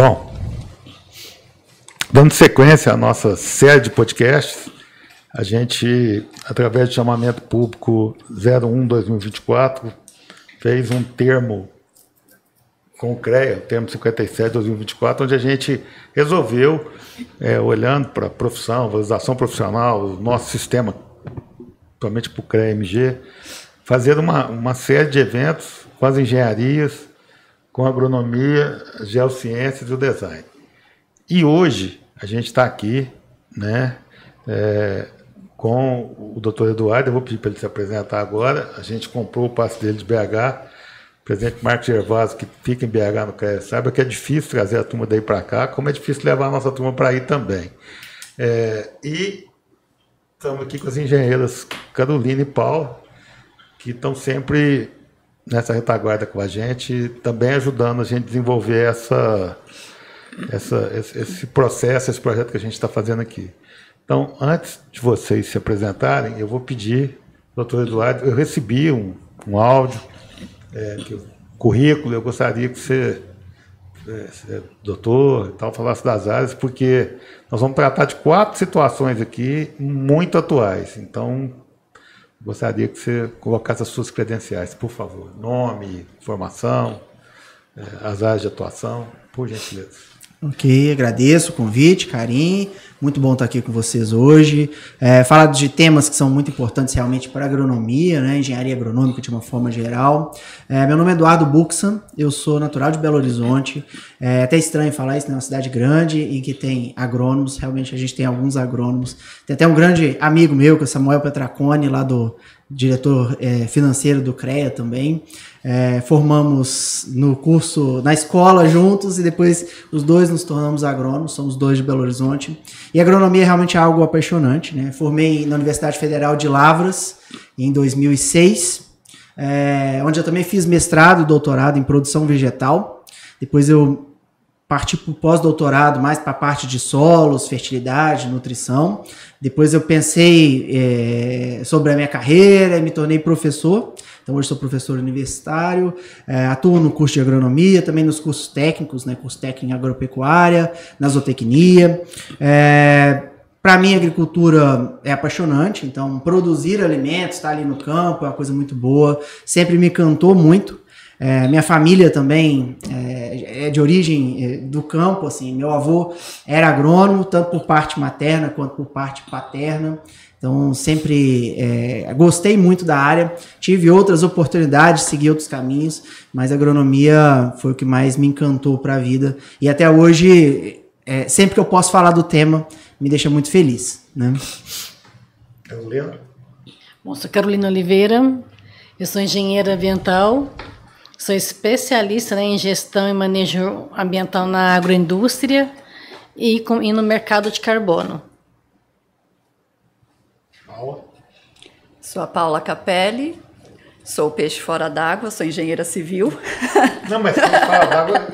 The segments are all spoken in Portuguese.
Bom, dando sequência à nossa série de podcasts, a gente, através de chamamento público 01/2024, fez um termo com o CREA, o termo 57/2024, onde a gente resolveu, olhando para a profissão, valorização profissional, o nosso sistema, principalmente para o CREA-MG, fazer uma série de eventos com as engenharias, com a agronomia, as geociências e o design. E hoje a gente está aqui, né, com o doutor Eduardo. Eu vou pedir para ele se apresentar agora. A gente comprou o passe dele de BH. O presidente Marcos Gervásio, que fica em BH no CREA, sabe que é difícil trazer a turma daí para cá, como é difícil levar a nossa turma para aí também. E estamos aqui com as engenheiras Carolina e Paulo, que estão sempre nessa retaguarda com a gente, também ajudando a gente a desenvolver esse processo, esse projeto que a gente está fazendo aqui. Então, antes de vocês se apresentarem, eu vou pedir, doutor Eduardo, eu recebi um áudio, currículo, eu gostaria que você, doutor, e tal, falasse das áreas, porque nós vamos tratar de 4 situações aqui muito atuais. Então, gostaria que você colocasse as suas credenciais, por favor. Nome, formação, as áreas de atuação, por gentileza. Ok, agradeço o convite, Karim. Muito bom estar aqui com vocês hoje. Falar de temas que são muito importantes realmente para a agronomia, né? Engenharia agronômica de uma forma geral. Meu nome é Eduardo Buxan, eu sou natural de Belo Horizonte. É até estranho falar isso, né? Uma cidade grande em que tem agrônomos. Realmente a gente tem alguns agrônomos. Tem até um grande amigo meu, que é Samuel Petracone, lá do diretor financeiro do CREA também. Formamos no curso, na escola juntos, e depois os dois nos tornamos agrônomos, somos dois de Belo Horizonte. E a agronomia é realmente algo apaixonante, né? Formei na Universidade Federal de Lavras em 2006, onde eu também fiz mestrado e doutorado em produção vegetal. Depois eu parti para o pós-doutorado mais para a parte de solos, fertilidade, nutrição. Depois eu pensei sobre a minha carreira e me tornei professor. Então hoje sou professor universitário, atuo no curso de agronomia, também nos cursos técnicos, né, curso técnico em agropecuária, na zootecnia. Para mim, a agricultura é apaixonante, então produzir alimentos, estar ali no campo é uma coisa muito boa, sempre me encantou muito. Minha família também é de origem do campo, assim, meu avô era agrônomo, tanto por parte materna quanto por parte paterna, então sempre gostei muito da área, tive outras oportunidades, segui outros caminhos, mas a agronomia foi o que mais me encantou para a vida, e até hoje, sempre que eu posso falar do tema, me deixa muito feliz, né? Carolina? Bom, sou Carolina Oliveira, eu sou engenheira ambiental. Sou especialista, né, em gestão e manejo ambiental na agroindústria e no mercado de carbono. Paula? Sou a Paula Capelli, sou peixe fora d'água, sou engenheira civil. Não, mas peixe fora d'água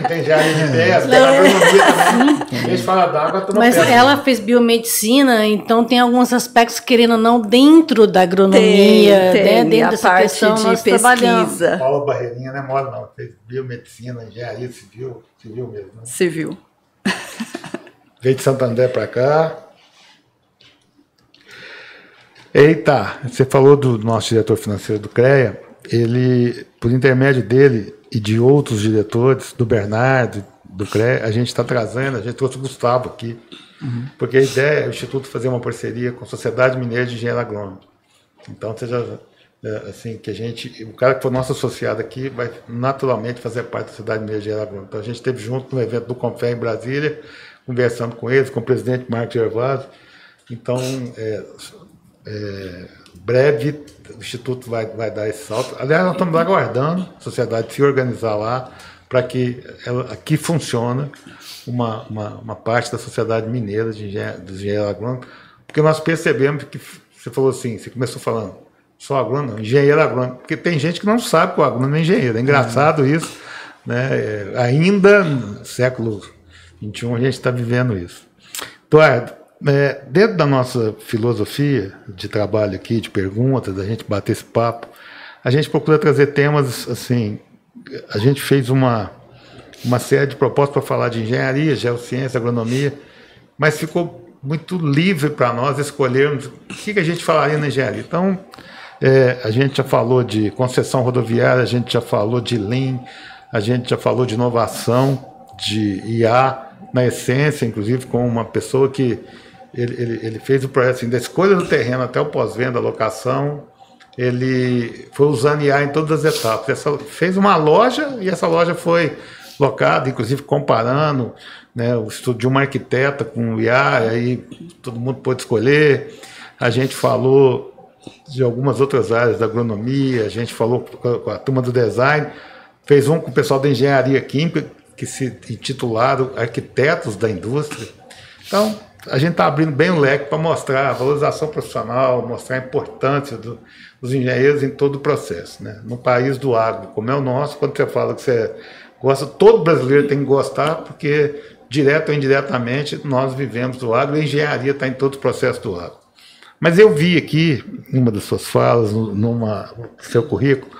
tem engenharia de terra, tem agronomia também. Peixe fora d'água, mas ela fez biomedicina, então tem alguns aspectos, querendo ou não, dentro da agronomia, tem dentro a dessa parte questão, de nós pesquisa. trabalhamos. Paula Barreirinha não é mole, não. Fez biomedicina, engenharia civil mesmo, né? Civil. Veio de Santander para cá. Eita, você falou do nosso diretor financeiro do CREA, ele, por intermédio dele e de outros diretores, do Bernardo, do CREA, a gente está trazendo, a gente trouxe o Gustavo aqui, porque a ideia é o Instituto fazer uma parceria com a Sociedade Mineira de Engenharia Agrônoma. Então, seja assim, que o cara que for nosso associado aqui vai naturalmente fazer parte da Sociedade Mineira de Engenharia Agrônoma. Então, a gente esteve junto no evento do Confé em Brasília, conversando com eles, com o presidente Marcos Gervásio. Então, breve o Instituto vai dar esse salto. Aliás, nós estamos aguardando a sociedade se organizar lá para que aqui funcione uma parte da Sociedade Mineira de Engenharia Agrônoma, porque nós percebemos que você falou assim, você começou falando só agrônomo, não, engenheiro agrônomo, porque tem gente que não sabe que o agrônomo é engenheiro. É engraçado isso, né? Ainda no século XXI a gente está vivendo isso. Eduardo, dentro da nossa filosofia de trabalho aqui, de perguntas, da gente bater esse papo, a gente procura trazer temas assim. A gente fez uma uma série de propostas para falar de engenharia, geociência, agronomia, mas ficou muito livre para nós escolhermos o que a gente falaria na engenharia. Então, a gente já falou de concessão rodoviária, a gente já falou de Lean, a gente já falou de inovação, de IA, na essência, inclusive com uma pessoa que ele fez o processo assim, da escolha do terreno até o pós-venda, locação, ele foi usando IA em todas as etapas. Fez uma loja e essa loja foi locada, inclusive comparando, né, o estudo de uma arquiteta com o IA, aí todo mundo pôde escolher. A gente falou de algumas outras áreas da agronomia, a gente falou com a turma do design, fez um com o pessoal da engenharia química, que se intitularam Arquitetos da Indústria. Então, a gente está abrindo bem o leque para mostrar a valorização profissional, mostrar a importância dos engenheiros em todo o processo, né? No país do agro, como é o nosso, quando você fala que você gosta, todo brasileiro tem que gostar, porque, direto ou indiretamente, nós vivemos do agro e a engenharia está em todo o processo do agro. Mas eu vi aqui, em uma das suas falas, no seu currículo,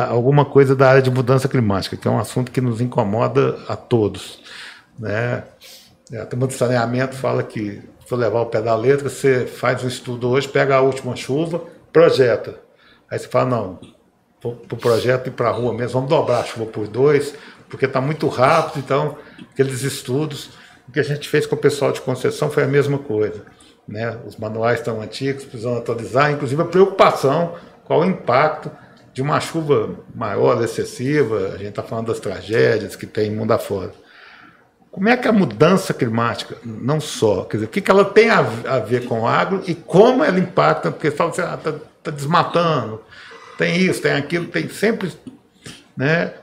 alguma coisa da área de mudança climática, que é um assunto que nos incomoda a todos, né? A turma do saneamento fala que, se levar o pé da letra, você faz um estudo hoje, pega a última chuva, projeta. Aí você fala, não, para o projeto ir para a rua mesmo, vamos dobrar a chuva por 2, porque está muito rápido. Então, aqueles estudos, o que a gente fez com o pessoal de concessão foi a mesma coisa, né? Os manuais estão antigos, precisam atualizar, inclusive a preocupação, qual o impacto de uma chuva maior, excessiva. A gente está falando das tragédias que tem mundo afora. Como é que a mudança climática, não só, quer dizer, o que ela tem a ver com o agro e como ela impacta, porque fala assim, está desmatando, tem isso, tem aquilo, tem sempre, né?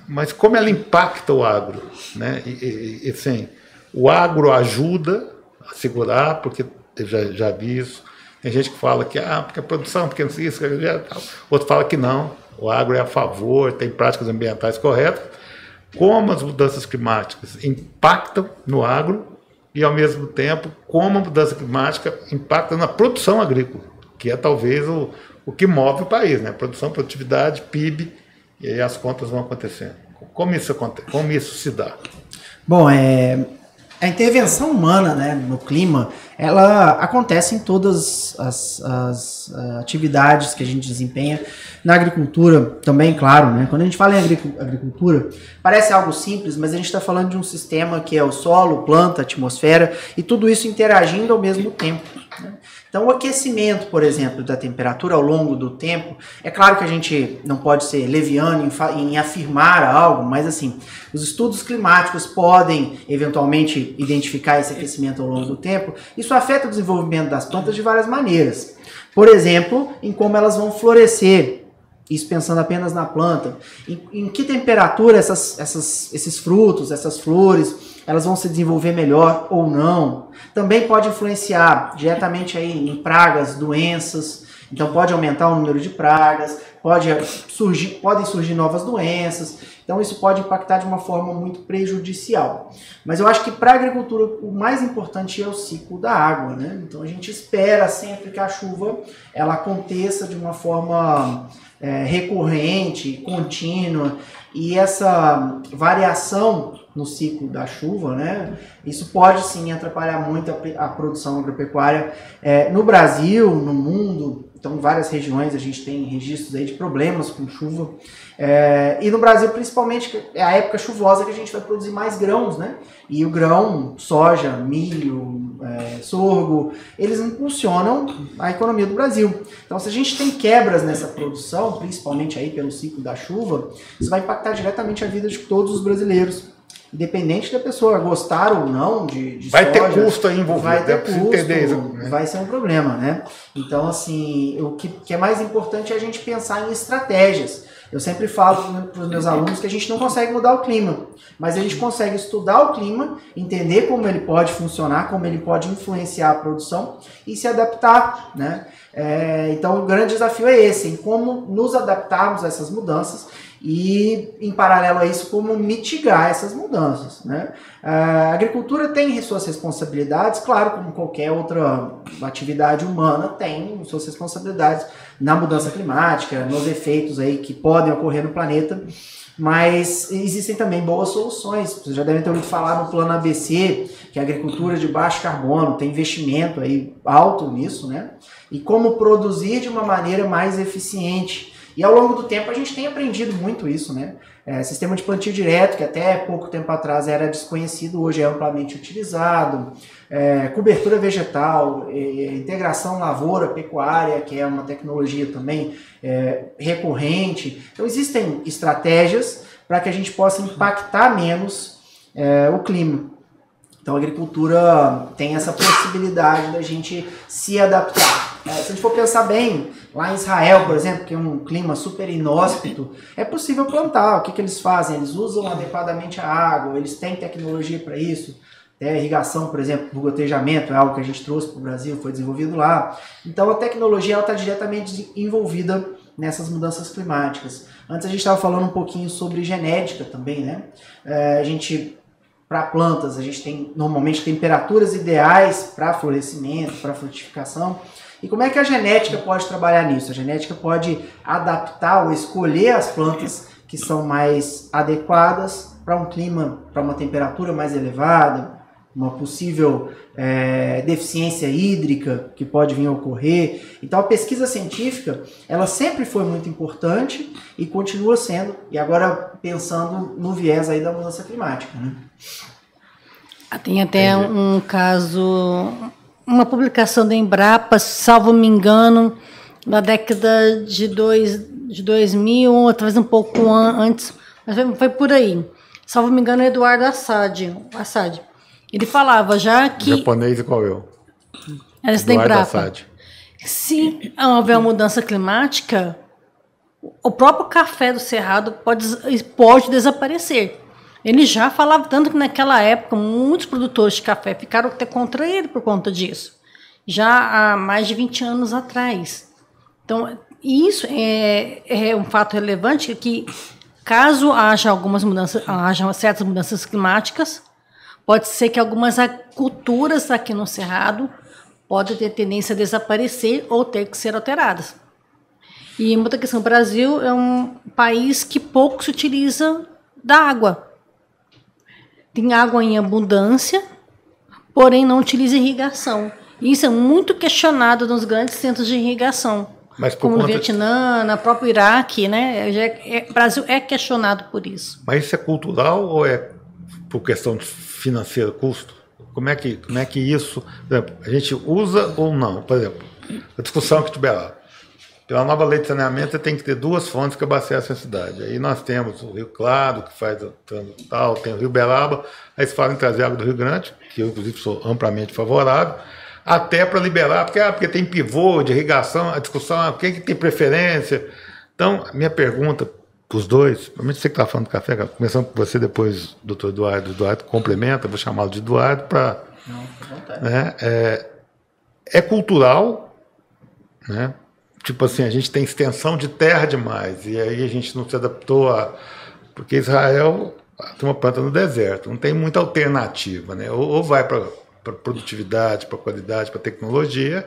Mas como ela impacta o agro, né? E assim, o agro ajuda a segurar, porque eu já vi isso. Tem gente que fala que porque a produção, porque isso, outro fala que não, o agro é a favor, tem práticas ambientais corretas. Como as mudanças climáticas impactam no agro e, ao mesmo tempo, como a mudança climática impacta na produção agrícola, que é talvez o que move o país, né? Produção, produtividade, PIB, e aí as contas vão acontecendo. Como isso acontece? Como isso se dá? Bom, a intervenção humana, né, no clima, ela acontece em todas as atividades que a gente desempenha. Na agricultura também, claro, né? Quando a gente fala em agricultura, parece algo simples, mas a gente está falando de um sistema que é o solo, planta, atmosfera, e tudo isso interagindo ao mesmo tempo, né? Então, o aquecimento, por exemplo, da temperatura ao longo do tempo, é claro que a gente não pode ser leviano em afirmar algo, mas assim, os estudos climáticos podem eventualmente identificar esse aquecimento ao longo do tempo. Isso afeta o desenvolvimento das plantas de várias maneiras. Por exemplo, em como elas vão florescer. Isso pensando apenas na planta. Em que temperatura esses frutos, essas flores, elas vão se desenvolver melhor ou não. Também pode influenciar diretamente aí em pragas, doenças. Então pode aumentar o número de pragas, podem surgir novas doenças. Então isso pode impactar de uma forma muito prejudicial. Mas eu acho que para a agricultura o mais importante é o ciclo da água, né? Então a gente espera sempre que a chuva ela aconteça de uma forma recorrente, contínua, e essa variação no ciclo da chuva, né, isso pode sim atrapalhar muito a produção agropecuária no Brasil, no mundo. Então, em várias regiões a gente tem registros aí de problemas com chuva. E no Brasil, principalmente, é a época chuvosa que a gente vai produzir mais grãos, né? E o grão, soja, milho, sorgo, eles impulsionam a economia do Brasil. Então, se a gente tem quebras nessa produção, principalmente aí pelo ciclo da chuva, isso vai impactar diretamente a vida de todos os brasileiros. Independente da pessoa gostar ou não de vai soja, ter custo aí envolvido, vai ter custo, entender isso, né? Vai ser um problema, né? Então, assim, o que é mais importante é a gente pensar em estratégias. Eu sempre falo para os meus alunos que a gente não consegue mudar o clima, mas a gente consegue estudar o clima, entender como ele pode funcionar, como ele pode influenciar a produção e se adaptar, né? Então, o grande desafio é esse, em como nos adaptarmos a essas mudanças e, em paralelo a isso, como mitigar essas mudanças, né? A agricultura tem suas responsabilidades, claro, como qualquer outra atividade humana tem suas responsabilidades na mudança climática, nos efeitos aí que podem ocorrer no planeta, Mas existem também boas soluções. Vocês já devem ter ouvido falar no Plano ABC, que é a agricultura de baixo carbono, tem investimento aí alto nisso, né? E como produzir de uma maneira mais eficiente. E ao longo do tempo a gente tem aprendido muito isso, né? Sistema de plantio direto, que até pouco tempo atrás era desconhecido, hoje é amplamente utilizado. Cobertura vegetal, integração lavoura-pecuária, que é uma tecnologia também recorrente. Então existem estratégias para que a gente possa impactar menos o clima. Então a agricultura tem essa possibilidade da gente se adaptar. Se a gente for pensar bem, lá em Israel, por exemplo, que é um clima super inóspito, é possível plantar. O que eles fazem? Eles usam adequadamente a água, eles têm tecnologia para isso. Irrigação, por exemplo, por gotejamento, é algo que a gente trouxe para o Brasil, foi desenvolvido lá. Então a tecnologia está diretamente envolvida nessas mudanças climáticas. Antes a gente estava falando um pouquinho sobre genética também, né? Para plantas, a gente tem normalmente temperaturas ideais para florescimento, para frutificação. E como é que a genética pode trabalhar nisso? A genética pode adaptar ou escolher as plantas que são mais adequadas para um clima, para uma temperatura mais elevada, uma possível deficiência hídrica que pode vir a ocorrer. Então a pesquisa científica, ela sempre foi muito importante e continua sendo, e agora pensando no viés aí da mudança climática, né? Tem até um caso, uma publicação da Embrapa, salvo me engano, na década de 2000, ou talvez um pouco antes, mas foi por aí. Salvo me engano, Eduardo Assad. Ele falava já que... Japonês e qual eu? Era esse da Embrapa. Se houver uma mudança climática, o próprio café do Cerrado pode desaparecer. Ele já falava, tanto que naquela época muitos produtores de café ficaram até contra ele por conta disso. Já há mais de 20 anos atrás. Então, isso é um fato relevante que, caso haja certas mudanças climáticas, pode ser que algumas culturas aqui no Cerrado podem ter tendência a desaparecer ou ter que ser alteradas. E uma outra questão, o Brasil é um país que pouco se utiliza da água. Tem água em abundância, porém não utiliza irrigação. E isso é muito questionado nos grandes centros de irrigação, como no Vietnã, no próprio Iraque, né? O Brasil é questionado por isso. Mas isso é cultural ou é por questão financeira, custo? Como é que isso, por exemplo, a gente usa ou não? Por exemplo, a discussão que tiver pela nova lei de saneamento, você tem que ter 2 fontes que abastecem a cidade. Aí nós temos o Rio Claro, que faz o tal, tem o Rio Beraba, aí se fala em trazer água do Rio Grande, que eu, inclusive, sou amplamente favorável, até para liberar, porque tem pivô de irrigação, a discussão é quem que tem preferência. Então, a minha pergunta para os dois, principalmente você que está falando do café, começando por você, depois o doutor Eduardo complementa, vou chamá-lo de Eduardo, para... Né, é cultural, né? Tipo assim, a gente tem extensão de terra demais, e aí a gente não se adaptou a... Porque Israel tem uma planta no deserto, não tem muita alternativa, né? Ou vai para produtividade, para qualidade, para tecnologia,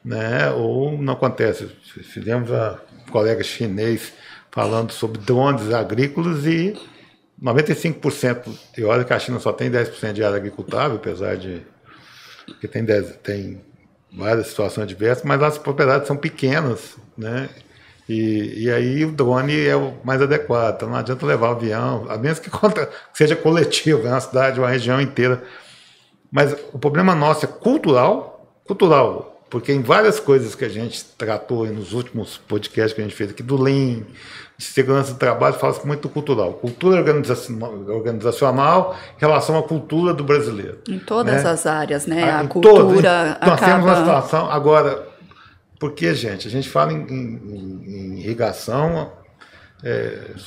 né? Ou não acontece. Fizemos um colega chinês falando sobre drones agrícolas e 95% teórico que a China só tem 10% de área agricultável, apesar de que tem várias situações diversas, mas as propriedades são pequenas, né? E aí o drone é o mais adequado. Então não adianta levar o avião, a menos que seja coletivo, né? Uma cidade, uma região inteira. Mas o problema nosso é cultural, porque em várias coisas que a gente tratou nos últimos podcasts que a gente fez aqui, do Lean, de segurança do trabalho, fala-se muito cultural. Cultura organizacional em relação à cultura do brasileiro. Em todas, né? As áreas, né? A cultura nós temos uma situação... Agora, porque, gente, a gente fala em irrigação,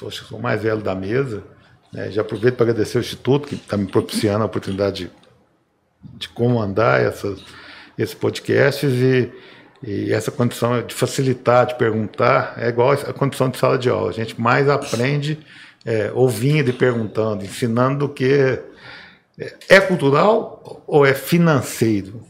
acho que sou o mais velho da mesa, né? Já aproveito para agradecer o Instituto, que está me propiciando a oportunidade de comandar esses podcasts e essa condição de facilitar, de perguntar, é igual a condição de sala de aula. A gente mais aprende ouvindo e perguntando, ensinando do que... É cultural ou é financeiro?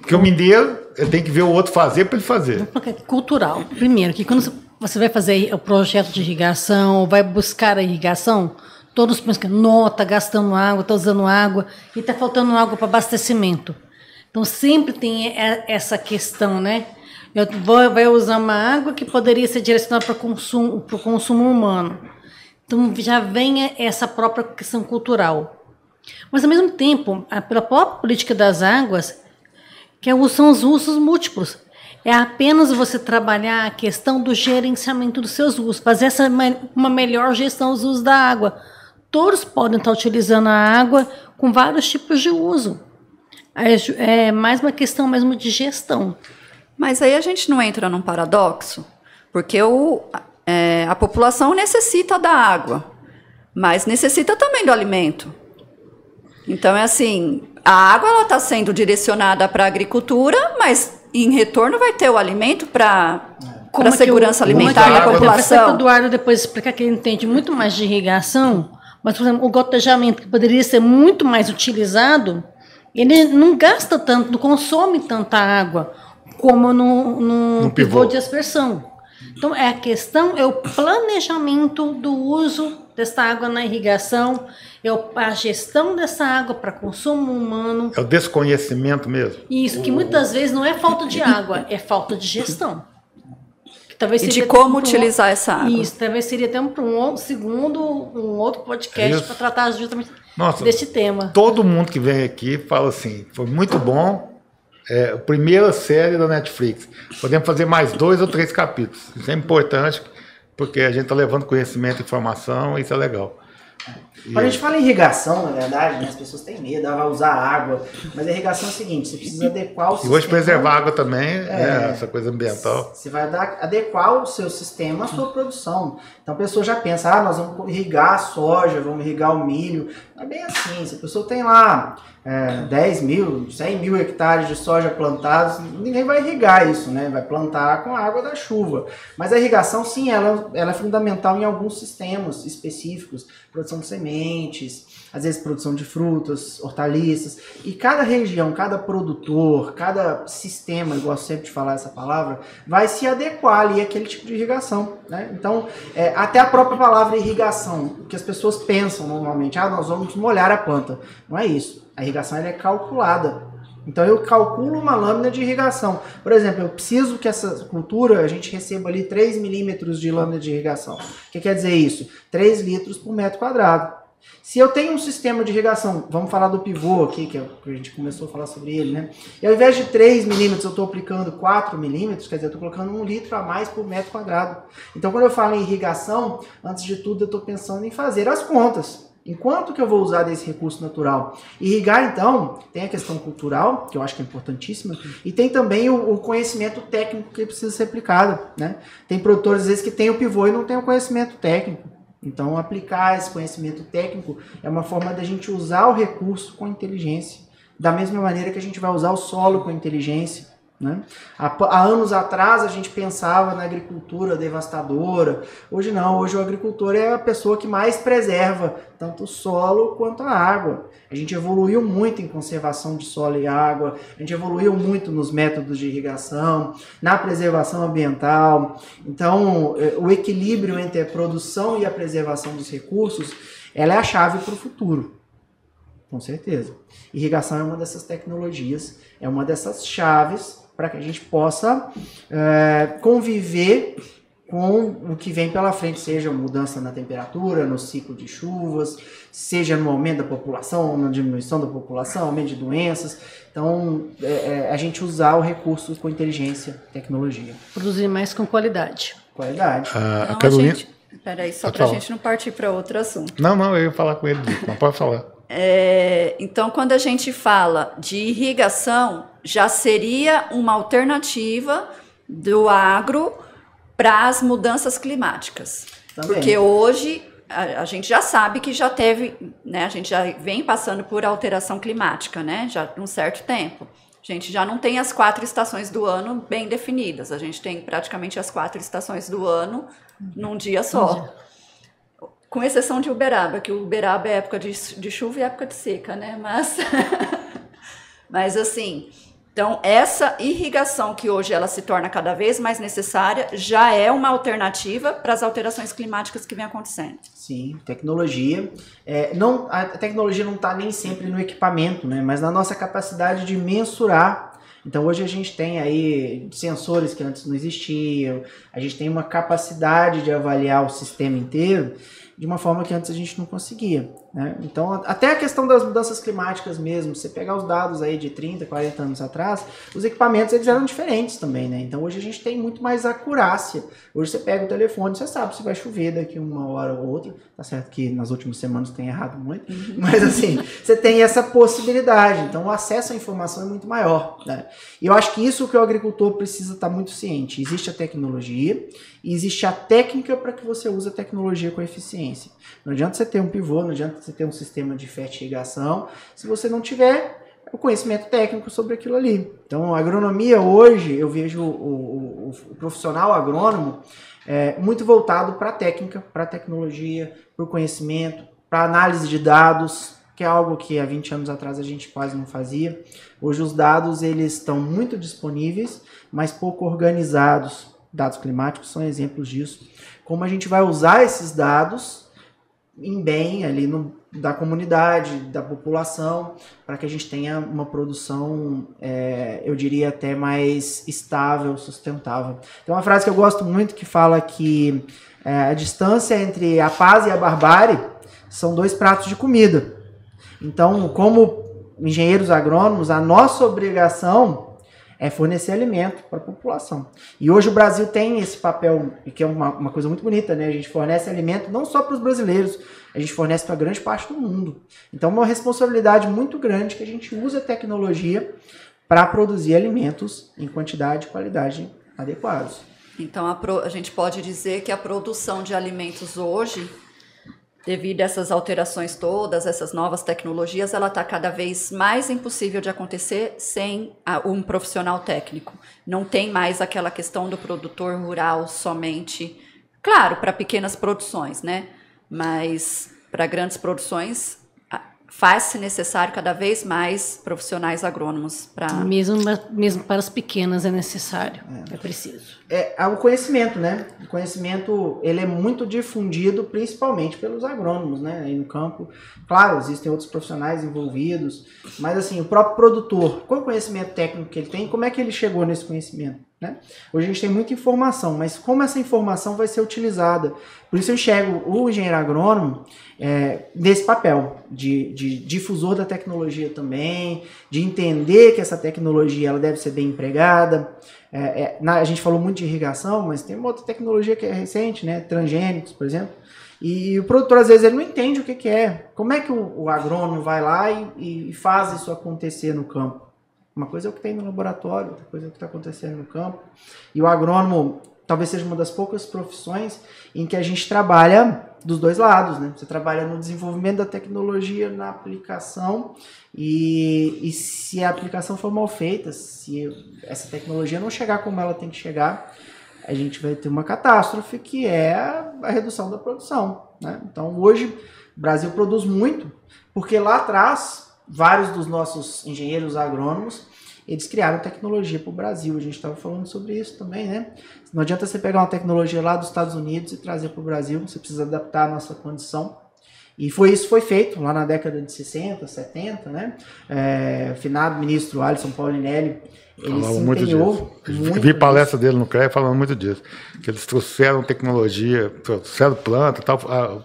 Porque o mineiro tem que ver o outro fazer para ele fazer. Cultural. Primeiro, que quando você vai fazer o projeto de irrigação, vai buscar a irrigação, todos pensam que não, está gastando água, está usando água e está faltando água para abastecimento. Então, sempre tem essa questão, né? Vai usar uma água que poderia ser direcionada para o consumo humano. Então, já vem essa própria questão cultural. Mas, ao mesmo tempo, pela própria política das águas, são os usos múltiplos. É apenas você trabalhar a questão do gerenciamento dos seus usos, fazer uma melhor gestão dos usos da água. Todos podem estar utilizando a água com vários tipos de uso. É mais uma questão mesmo de gestão. Mas aí a gente não entra num paradoxo, porque a população necessita da água, mas necessita também do alimento. Então, é assim, a água está sendo direcionada para a agricultura, mas em retorno vai ter o alimento para a segurança alimentar da população. O Eduardo depois explicar que ele entende muito mais de irrigação, mas, por exemplo, o gotejamento, que poderia ser muito mais utilizado, ele não gasta tanto, não consome tanta água como no pivô de aspersão. Então, a questão é o planejamento do uso dessa água na irrigação, a gestão dessa água para consumo humano. É o desconhecimento mesmo. Isso, que muitas vezes não é falta de água, é falta de gestão. E de como utilizar essa água. Isso, talvez seria até um outro podcast para tratar justamente desse tema. Todo mundo que vem aqui fala assim, foi muito bom, a primeira série da Netflix. Podemos fazer mais 2 ou 3 capítulos. Isso é importante, porque a gente está levando conhecimento e informação, e isso é legal. Quando a gente fala em irrigação, na verdade, né, as pessoas têm medo, vai usar água, mas a irrigação é o seguinte, você precisa adequar o sistema. E hoje preservar água também, essa coisa ambiental. Você vai adequar o seu sistema à sua produção. Então a pessoa já pensa, nós vamos irrigar a soja, vamos irrigar o milho. Não é bem assim, se a pessoa tem lá 10 mil, 100 mil hectares de soja plantados, ninguém vai irrigar isso, né? Vai plantar com a água da chuva. Mas a irrigação, sim, ela é fundamental em alguns sistemas específicos, produção de sementes, às vezes produção de frutas, hortaliças, e cada região, cada produtor, cada sistema, eu gosto sempre de falar essa palavra, vai se adequar ali àquele tipo de irrigação, né? Então, até a própria palavra irrigação, o que as pessoas pensam normalmente, nós vamos molhar a planta. Não é isso. A irrigação ela é calculada. Então eu calculo uma lâmina de irrigação. Por exemplo, eu preciso que essa cultura, a gente receba ali 3 milímetros de lâmina de irrigação. O que quer dizer isso? 3 litros por metro quadrado. Se eu tenho um sistema de irrigação, vamos falar do pivô aqui, que a gente começou a falar sobre ele, né? E ao invés de 3 milímetros eu estou aplicando 4 milímetros, quer dizer, eu estou colocando 1 litro a mais por metro quadrado. Então quando eu falo em irrigação, antes de tudo eu estou pensando em fazer as contas. Enquanto que eu vou usar desse recurso natural? Irrigar, então, tem a questão cultural, que eu acho que é importantíssima, e tem também o conhecimento técnico que precisa ser aplicado, né? Tem produtores, às vezes, que tem o pivô e não tem o conhecimento técnico. Então, aplicar esse conhecimento técnico é uma forma da gente usar o recurso com inteligência, da mesma maneira que a gente vai usar o solo com inteligência. Né? Há anos atrás a gente pensava na agricultura devastadora, hoje não, hoje o agricultor é a pessoa que mais preserva tanto o solo quanto a água. A gente evoluiu muito em conservação de solo e água, a gente evoluiu muito nos métodos de irrigação, na preservação ambiental. Então o equilíbrio entre a produção e a preservação dos recursos, ela é a chave para o futuro. Com certeza. Irrigação é uma dessas tecnologias, é uma dessas chaves para que a gente possa conviver com o que vem pela frente, seja mudança na temperatura, no ciclo de chuvas, seja no aumento da população, na diminuição da população, aumento de doenças. Então, a gente usar o recurso com inteligência e tecnologia. Produzir mais com qualidade. Qualidade. A Carolina... Peraí, só para a gente não partir para outro assunto. Não, eu ia falar com ele, não pode falar. Então, quando a gente fala de irrigação, já seria uma alternativa do agro para as mudanças climáticas. Também. Porque hoje a gente já sabe que já teve, né, a gente já vem passando por alteração climática, né, já há um certo tempo. A gente já não tem as 4 estações do ano bem definidas, a gente tem praticamente as 4 estações do ano num dia só. Com exceção de Uberaba, que o Uberaba é época de chuva e época de seca, né? Mas assim, Então, essa irrigação que hoje ela se torna cada vez mais necessária já é uma alternativa para as alterações climáticas que vem acontecendo. Sim, tecnologia. A tecnologia não está nem sempre no equipamento, né? Mas na nossa capacidade de mensurar. Então hoje a gente tem aí sensores que antes não existiam, a gente tem uma capacidade de avaliar o sistema inteiro de uma forma que antes a gente não conseguia, né? Então, até a questão das mudanças climáticas mesmo, você pegar os dados aí de 30, 40 anos atrás, os equipamentos eles eram diferentes também, né? Então, hoje a gente tem muito mais acurácia. Hoje você pega o telefone, você sabe se vai chover daqui uma hora ou outra. Tá certo que nas últimas semanas tem errado muito, mas assim, você tem essa possibilidade. Então, o acesso à informação é muito maior, né? E eu acho que isso que o agricultor precisa estar muito ciente. Existe a tecnologia e existe a técnica para que você use a tecnologia com eficiência. Não adianta você ter um pivô, não adianta você ter um sistema de fertirrigação, se você não tiver o conhecimento técnico sobre aquilo ali. Então, a agronomia hoje, eu vejo o profissional agrônomo muito voltado para a técnica, para a tecnologia, para o conhecimento, para a análise de dados, que é algo que há 20 anos atrás a gente quase não fazia. Hoje os dados eles estão muito disponíveis, mas pouco organizados. Dados climáticos são exemplos disso. Como a gente vai usar esses dados em bem ali da comunidade, da população, para que a gente tenha uma produção, eu diria até mais estável, sustentável. Tem uma frase que eu gosto muito que fala que a distância entre a paz e a barbárie são 2 pratos de comida. Então, como engenheiros agrônomos, a nossa obrigação é fornecer alimento para a população. E hoje o Brasil tem esse papel, que é uma coisa muito bonita, né? A gente fornece alimento não só para os brasileiros, a gente fornece para grande parte do mundo. Então é uma responsabilidade muito grande que a gente usa a tecnologia para produzir alimentos em quantidade e qualidade adequados. Então a gente pode dizer que a produção de alimentos hoje, devido a essas alterações todas, essas novas tecnologias, ela está cada vez mais impossível de acontecer sem um profissional técnico. Não tem mais aquela questão do produtor rural somente, claro, para pequenas produções, né? Mas para grandes produções faz-se necessário cada vez mais profissionais agrônomos para... Mesmo para as pequenas é necessário, é preciso. O conhecimento, né? O conhecimento, ele é muito difundido, principalmente pelos agrônomos, né? Aí no campo, claro, existem outros profissionais envolvidos, mas assim, o próprio produtor, qual é o conhecimento técnico que ele tem, como é que ele chegou nesse conhecimento, né? Hoje a gente tem muita informação, mas como essa informação vai ser utilizada? Por isso eu enxergo o engenheiro agrônomo nesse papel de difusor da tecnologia também, de entender que essa tecnologia ela deve ser bem empregada. A gente falou muito de irrigação, mas tem uma outra tecnologia que é recente, né? Transgênicos, por exemplo. E o produtor, às vezes, ele não entende o que é. Como é que o agrônomo vai lá e faz isso acontecer no campo? Uma coisa é o que tem no laboratório, outra coisa é o que está acontecendo no campo. E o agrônomo talvez seja uma das poucas profissões em que a gente trabalha dos dois lados, né? Você trabalha no desenvolvimento da tecnologia, na aplicação, e se a aplicação for mal feita, se essa tecnologia não chegar como ela tem que chegar, a gente vai ter uma catástrofe que é a redução da produção, né? Então hoje o Brasil produz muito, porque lá atrás vários dos nossos engenheiros agrônomos eles criaram tecnologia para o Brasil. A gente estava falando sobre isso também, né? Não adianta você pegar uma tecnologia lá dos Estados Unidos e trazer para o Brasil, você precisa adaptar a nossa condição. E isso foi feito lá na década de 60, 70, né? O finado ministro Alisson Paulinelli, ele se empenhou muito. Vi palestra dele no CREA falando muito disso, que eles trouxeram tecnologia, trouxeram planta e tal.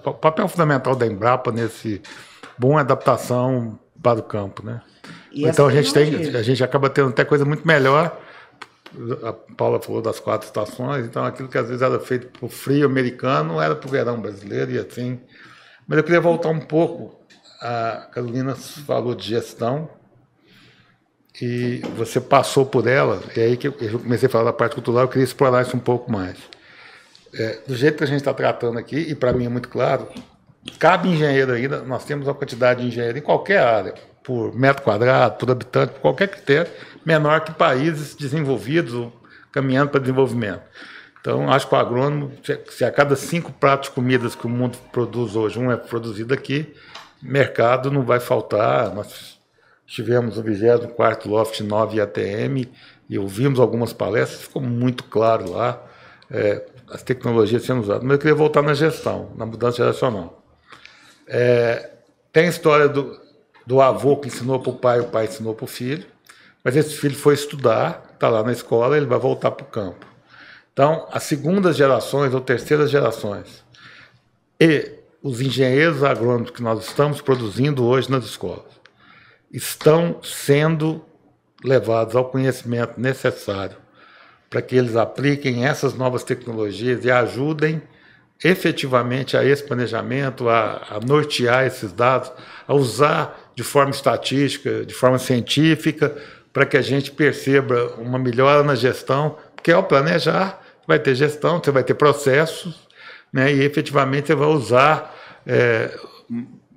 O papel fundamental da Embrapa nesse bom adaptação para o campo, né? E então a gente acaba tendo até coisa muito melhor. A Paula falou das 4 estações, então aquilo que às vezes era feito para o frio americano era para o verão brasileiro e assim. Mas eu queria voltar um pouco. A Carolina falou de gestão e você passou por ela, e aí que eu comecei a falar da parte cultural, eu queria explorar isso um pouco mais. Do jeito que a gente está tratando aqui, e para mim é muito claro, cabe engenheiro ainda, nós temos uma quantidade de engenheiro em qualquer área, por metro quadrado, por habitante, por qualquer critério, menor que países desenvolvidos ou caminhando para desenvolvimento. Então, acho que o agrônomo, se a cada 5 pratos de comidas que o mundo produz hoje, um é produzido aqui, mercado não vai faltar. estivemos no 24º Loft 9 IATM e ouvimos algumas palestras, ficou muito claro lá as tecnologias sendo usadas. Mas eu queria voltar na gestão, na mudança geracional. Tem a história do avô que ensinou para o pai ensinou para o filho, mas esse filho foi estudar, está lá na escola, ele vai voltar para o campo. Então, as segundas gerações ou terceiras gerações e os engenheiros agrônomos que nós estamos produzindo hoje nas escolas estão sendo levados ao conhecimento necessário para que eles apliquem essas novas tecnologias e ajudem efetivamente a esse planejamento, a nortear esses dados, a usar de forma estatística, de forma científica, para que a gente perceba uma melhora na gestão, porque ao planejar, vai ter gestão, você vai ter processos, né, e efetivamente você vai usar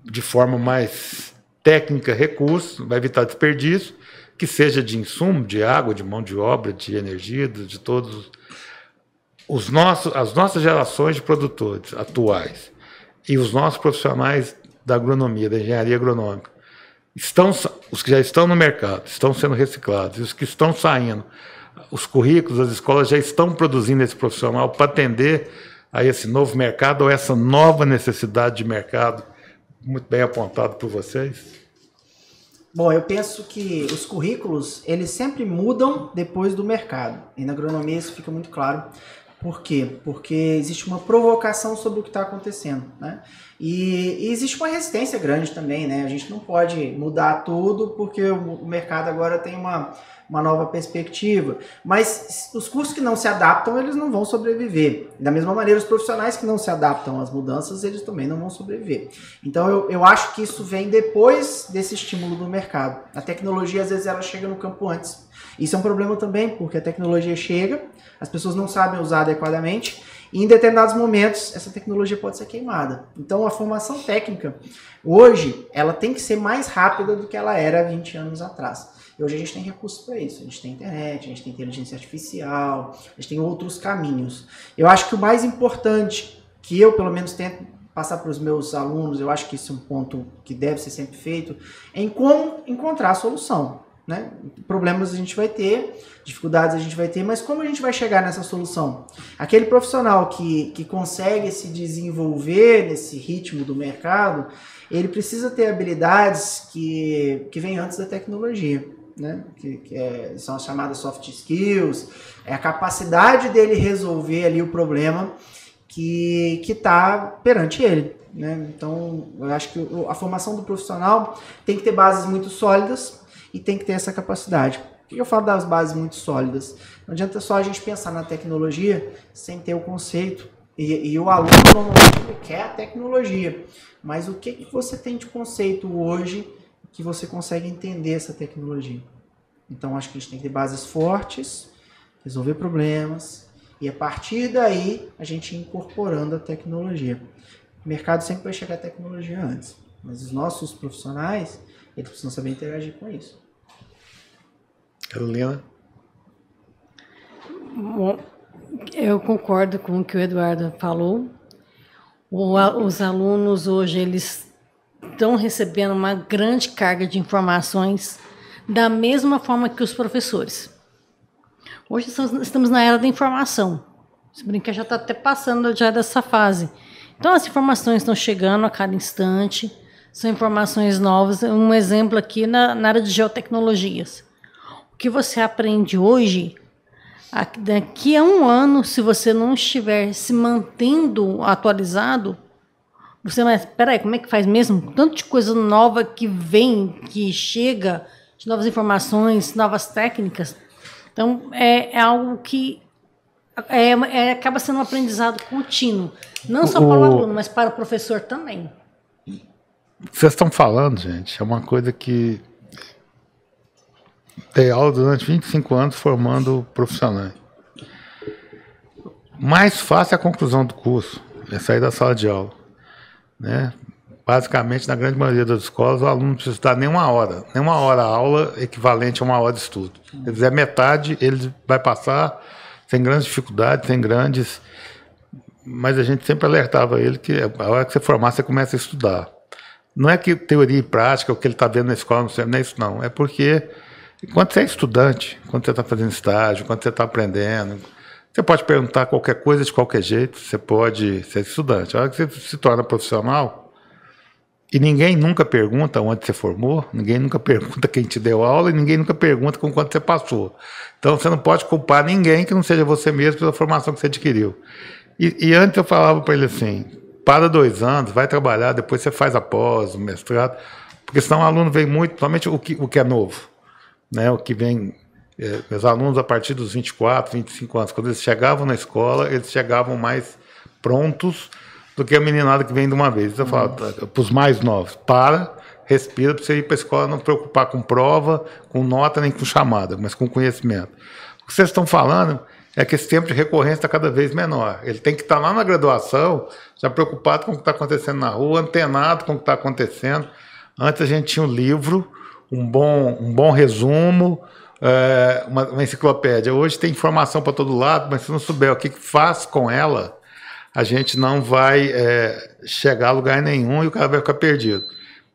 de forma mais técnica recursos, vai evitar desperdício, que seja de insumo, de água, de mão de obra, de energia, de todos as nossas gerações de produtores atuais e os nossos profissionais da agronomia, da engenharia agronômica, os que já estão no mercado, estão sendo reciclados, e os que estão saindo, os currículos, as escolas já estão produzindo esse profissional para atender a esse novo mercado ou essa nova necessidade de mercado, muito bem apontado por vocês? Bom, eu penso que os currículos, eles sempre mudam depois do mercado. E na agronomia isso fica muito claro. Por quê? Porque existe uma provocação sobre o que está acontecendo, né? E existe uma resistência grande também, né? A gente não pode mudar tudo porque o mercado agora tem uma nova perspectiva. Mas os cursos que não se adaptam, eles não vão sobreviver. Da mesma maneira, os profissionais que não se adaptam às mudanças, eles também não vão sobreviver. Então, eu acho que isso vem depois desse estímulo do mercado. A tecnologia, às vezes, ela chega no campo antes. Isso é um problema também, porque a tecnologia chega, as pessoas não sabem usar adequadamente, e em determinados momentos, essa tecnologia pode ser queimada. Então, a formação técnica, hoje, ela tem que ser mais rápida do que ela era há 20 anos atrás. E hoje a gente tem recursos para isso, a gente tem internet, a gente tem inteligência artificial, a gente tem outros caminhos. Eu acho que o mais importante, que eu pelo menos tento passar para os meus alunos, eu acho que isso é um ponto que deve ser sempre feito, é em como encontrar a solução, né? Problemas a gente vai ter, dificuldades a gente vai ter, mas como a gente vai chegar nessa solução? Aquele profissional que consegue se desenvolver nesse ritmo do mercado, ele precisa ter habilidades que vêm antes da tecnologia, né? São as chamadas soft skills, é a capacidade dele resolver ali o problema que está perante ele, né? Então, eu acho que a formação do profissional tem que ter bases muito sólidas e tem que ter essa capacidade. Por que eu falo das bases muito sólidas? Não adianta só a gente pensar na tecnologia sem ter o conceito. E o aluno normalmente ele quer a tecnologia. Mas o que você tem de conceito hoje que você consegue entender essa tecnologia? Então, acho que a gente tem que ter bases fortes, resolver problemas, e a partir daí a gente ir incorporando a tecnologia. O mercado sempre vai chegar a tecnologia antes, mas os nossos profissionais, eles precisam saber interagir com isso. Carolina? Bom, eu concordo com o que o Eduardo falou. Os alunos hoje eles estão recebendo uma grande carga de informações da mesma forma que os professores. Hoje estamos na era da informação. Se brincar, já está até passando já dessa fase. Então, as informações estão chegando a cada instante, são informações novas. Um exemplo aqui na área de geotecnologias. O que você aprende hoje, daqui a um ano, se você não estiver se mantendo atualizado, você vai, espera aí, como é que faz mesmo? Tanto de coisa nova que vem, que chega, de novas informações, novas técnicas. Então, é algo que acaba sendo um aprendizado contínuo. Não só para o aluno, mas para o professor também. Vocês estão falando, gente, é uma coisa que dei aula durante 25 anos formando profissionais. Mais fácil é a conclusão do curso, é sair da sala de aula, né? Basicamente, na grande maioria das escolas, o aluno não precisa estudar nem uma hora aula equivalente a uma hora de estudo. Se fizer metade, ele vai passar sem grandes dificuldades, mas a gente sempre alertava ele que a hora que você formar, você começa a estudar. Não é que teoria e prática, o que ele está vendo na escola, não é isso não. É porque, quando você é estudante, quando você está fazendo estágio, quando você está aprendendo, você pode perguntar qualquer coisa de qualquer jeito, você pode ser estudante. A hora que você se torna profissional, e ninguém nunca pergunta onde você formou, ninguém nunca pergunta quem te deu aula, e ninguém nunca pergunta com quanto você passou. Então você não pode culpar ninguém que não seja você mesmo pela formação que você adquiriu. E antes eu falava para ele assim, para 2 anos, vai trabalhar, depois você faz a pós, o mestrado, porque senão o aluno vem muito, somente o que é novo, né? O que vem, meus alunos a partir dos 24, 25 anos, quando eles chegavam na escola, eles chegavam mais prontos do que a meninada que vem de uma vez. Então eu falo, para os mais novos, respira para você ir para a escola, não preocupar com prova, com nota, nem com chamada, mas com conhecimento. O que vocês estão falando é que esse tempo de recorrência está cada vez menor. Ele tem que estar lá na graduação, já preocupado com o que está acontecendo na rua, antenado com o que está acontecendo. Antes a gente tinha um livro, um bom resumo, uma enciclopédia. Hoje tem informação para todo lado, mas se não souber o que faz com ela, a gente não vai chegar a lugar nenhum e o cara vai ficar perdido.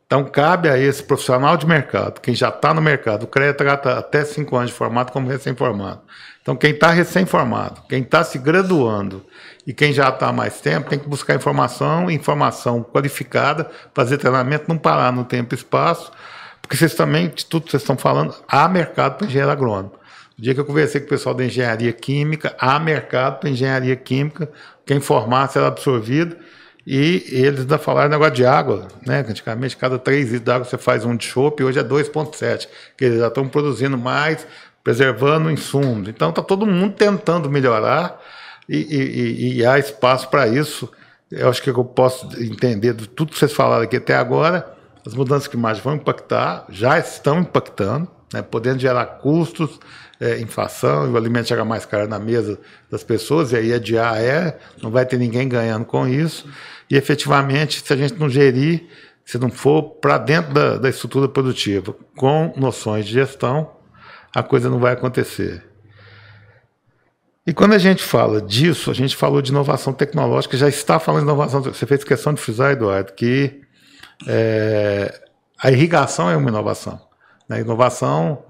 Então, cabe a esse profissional de mercado, quem já está no mercado, o CREA trata até 5 anos de formado como recém-formado. Então, quem está recém-formado, quem está se graduando e quem já está há mais tempo, tem que buscar informação qualificada, fazer treinamento, não parar no tempo e espaço, porque vocês também, de tudo que vocês estão falando, há mercado para engenheiro agrônomo. O dia que eu conversei com o pessoal da engenharia química, há mercado para engenharia química, quem formar será absorvido, e eles ainda falaram negócio de água, né? Antigamente, cada 3 litros de água você faz um de chope, hoje é 2,7, que eles já estão produzindo mais, preservando insumos. Então, está todo mundo tentando melhorar e há espaço para isso. Eu acho que eu posso entender de tudo que vocês falaram aqui até agora, as mudanças climáticas vão impactar, já estão impactando, né? Podendo gerar custos, inflação, e o alimento chega mais caro na mesa das pessoas, e aí adiar não vai ter ninguém ganhando com isso. E, efetivamente, se a gente não gerir, se não for para dentro da estrutura produtiva, com noções de gestão, a coisa não vai acontecer. E quando a gente fala disso, a gente falou de inovação tecnológica, já está falando de inovação. Você fez questão de frisar, Eduardo, que a irrigação é uma inovação. A inovação,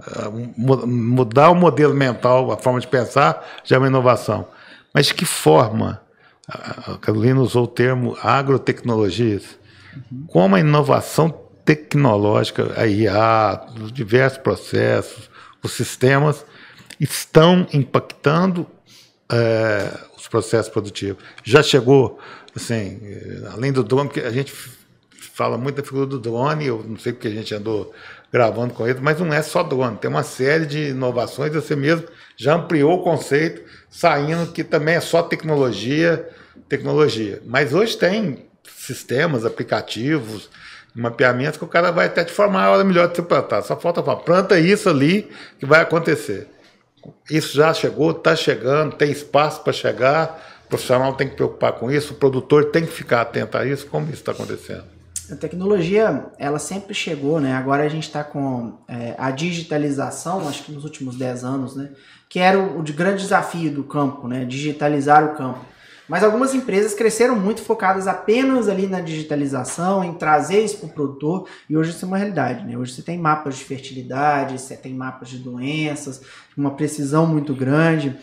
mudar o modelo mental, a forma de pensar, já é uma inovação. Mas de que forma? A Carolina usou o termo agrotecnologias. Como a inovação tecnológica, a IA, os diversos processos, os sistemas, estão impactando os processos produtivos. Já chegou, assim, além do drone, que a gente fala muito da figura do drone, eu não sei porque a gente andou gravando com ele, mas não é só drone, tem uma série de inovações, você mesmo já ampliou o conceito, saindo que também é só tecnologia. Mas hoje tem sistemas, aplicativos, mapeamentos que o cara vai até te formar a hora melhor de você plantar. Só falta falar, planta isso ali que vai acontecer. Isso já chegou, está chegando, tem espaço para chegar, o profissional tem que preocupar com isso, o produtor tem que ficar atento a isso. Como isso está acontecendo? A tecnologia, ela sempre chegou, né? Agora a gente está com a digitalização, acho que nos últimos 10 anos, né? Que era o grande desafio do campo, né? Digitalizar o campo. Mas algumas empresas cresceram muito focadas apenas ali na digitalização, em trazer isso para o produtor, e hoje isso é uma realidade, né? Hoje você tem mapas de fertilidade, você tem mapas de doenças, uma precisão muito grande.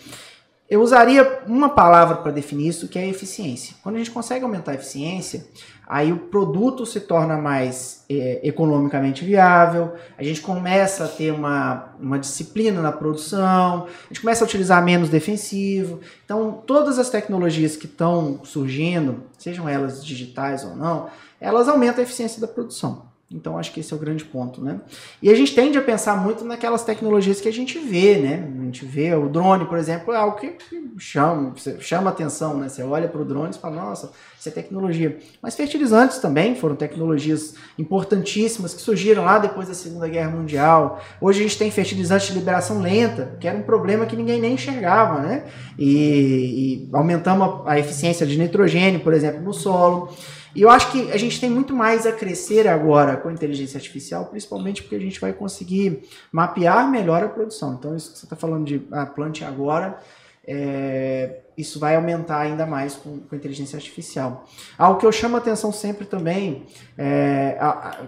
Eu usaria uma palavra para definir isso, que é eficiência. Quando a gente consegue aumentar a eficiência, aí o produto se torna mais economicamente viável, a gente começa a ter uma disciplina na produção, a gente começa a utilizar menos defensivo. Então, todas as tecnologias que estão surgindo, sejam elas digitais ou não, elas aumentam a eficiência da produção. Então, acho que esse é o grande ponto, né? E a gente tende a pensar muito naquelas tecnologias que a gente vê, né? A gente vê o drone, por exemplo, é algo que chama atenção, né? Você olha para o drone e fala, nossa, isso é tecnologia. Mas fertilizantes também foram tecnologias importantíssimas que surgiram lá depois da Segunda Guerra Mundial. Hoje a gente tem fertilizantes de liberação lenta, que era um problema que ninguém nem enxergava, né? E aumentamos a eficiência de nitrogênio, por exemplo, no solo. E eu acho que a gente tem muito mais a crescer agora com a inteligência artificial, principalmente porque a gente vai conseguir mapear melhor a produção. Então, isso que você está falando de plante agora, isso vai aumentar ainda mais com inteligência artificial. Algo que eu chamo a atenção sempre também,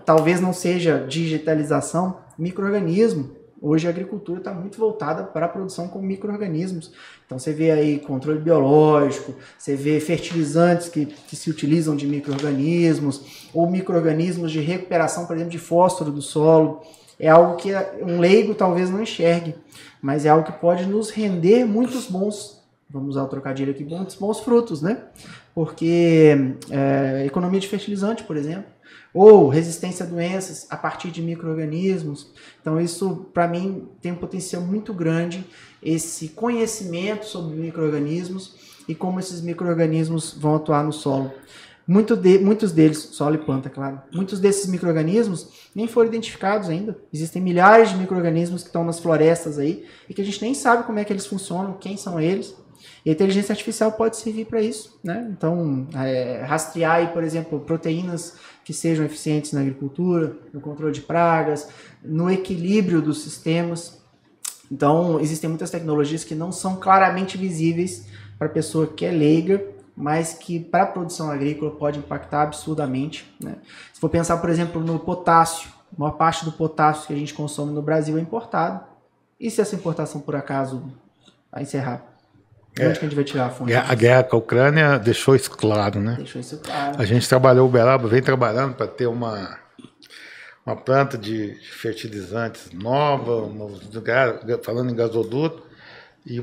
talvez não seja digitalização, micro-organismo. Hoje a agricultura está muito voltada para a produção com micro-organismos. Então você vê aí controle biológico, você vê fertilizantes que se utilizam de micro-organismos, ou micro-organismos de recuperação, por exemplo, de fósforo do solo. É algo que um leigo talvez não enxergue, mas é algo que pode nos render muitos bons, vamos usar o trocadilho aqui, muitos bons frutos, né? Porque economia de fertilizante, por exemplo, ou resistência a doenças a partir de micro-organismos. Então isso, para mim, tem um potencial muito grande, esse conhecimento sobre micro-organismos e como esses micro-organismos vão atuar no solo. Muitos deles, solo e planta, claro, muitos desses micro-organismos nem foram identificados ainda. Existem milhares de micro-organismos que estão nas florestas aí e que a gente nem sabe como é que eles funcionam, quem são eles. E a inteligência artificial pode servir para isso, né? Então, rastrear aí, por exemplo, proteínas que sejam eficientes na agricultura, no controle de pragas, no equilíbrio dos sistemas. Então, existem muitas tecnologias que não são claramente visíveis para a pessoa que é leiga, mas que para a produção agrícola pode impactar absurdamente, né? Se for pensar, por exemplo, no potássio, a maior parte do potássio que a gente consome no Brasil é importado. E se essa importação, por acaso, vai encerrar? Onde que a gente vai tirar a fonte? A guerra com a Ucrânia deixou isso claro, né? Deixou isso claro. A gente trabalhou, o Uberaba vem trabalhando para ter uma planta de fertilizantes nova, falando em gasoduto, e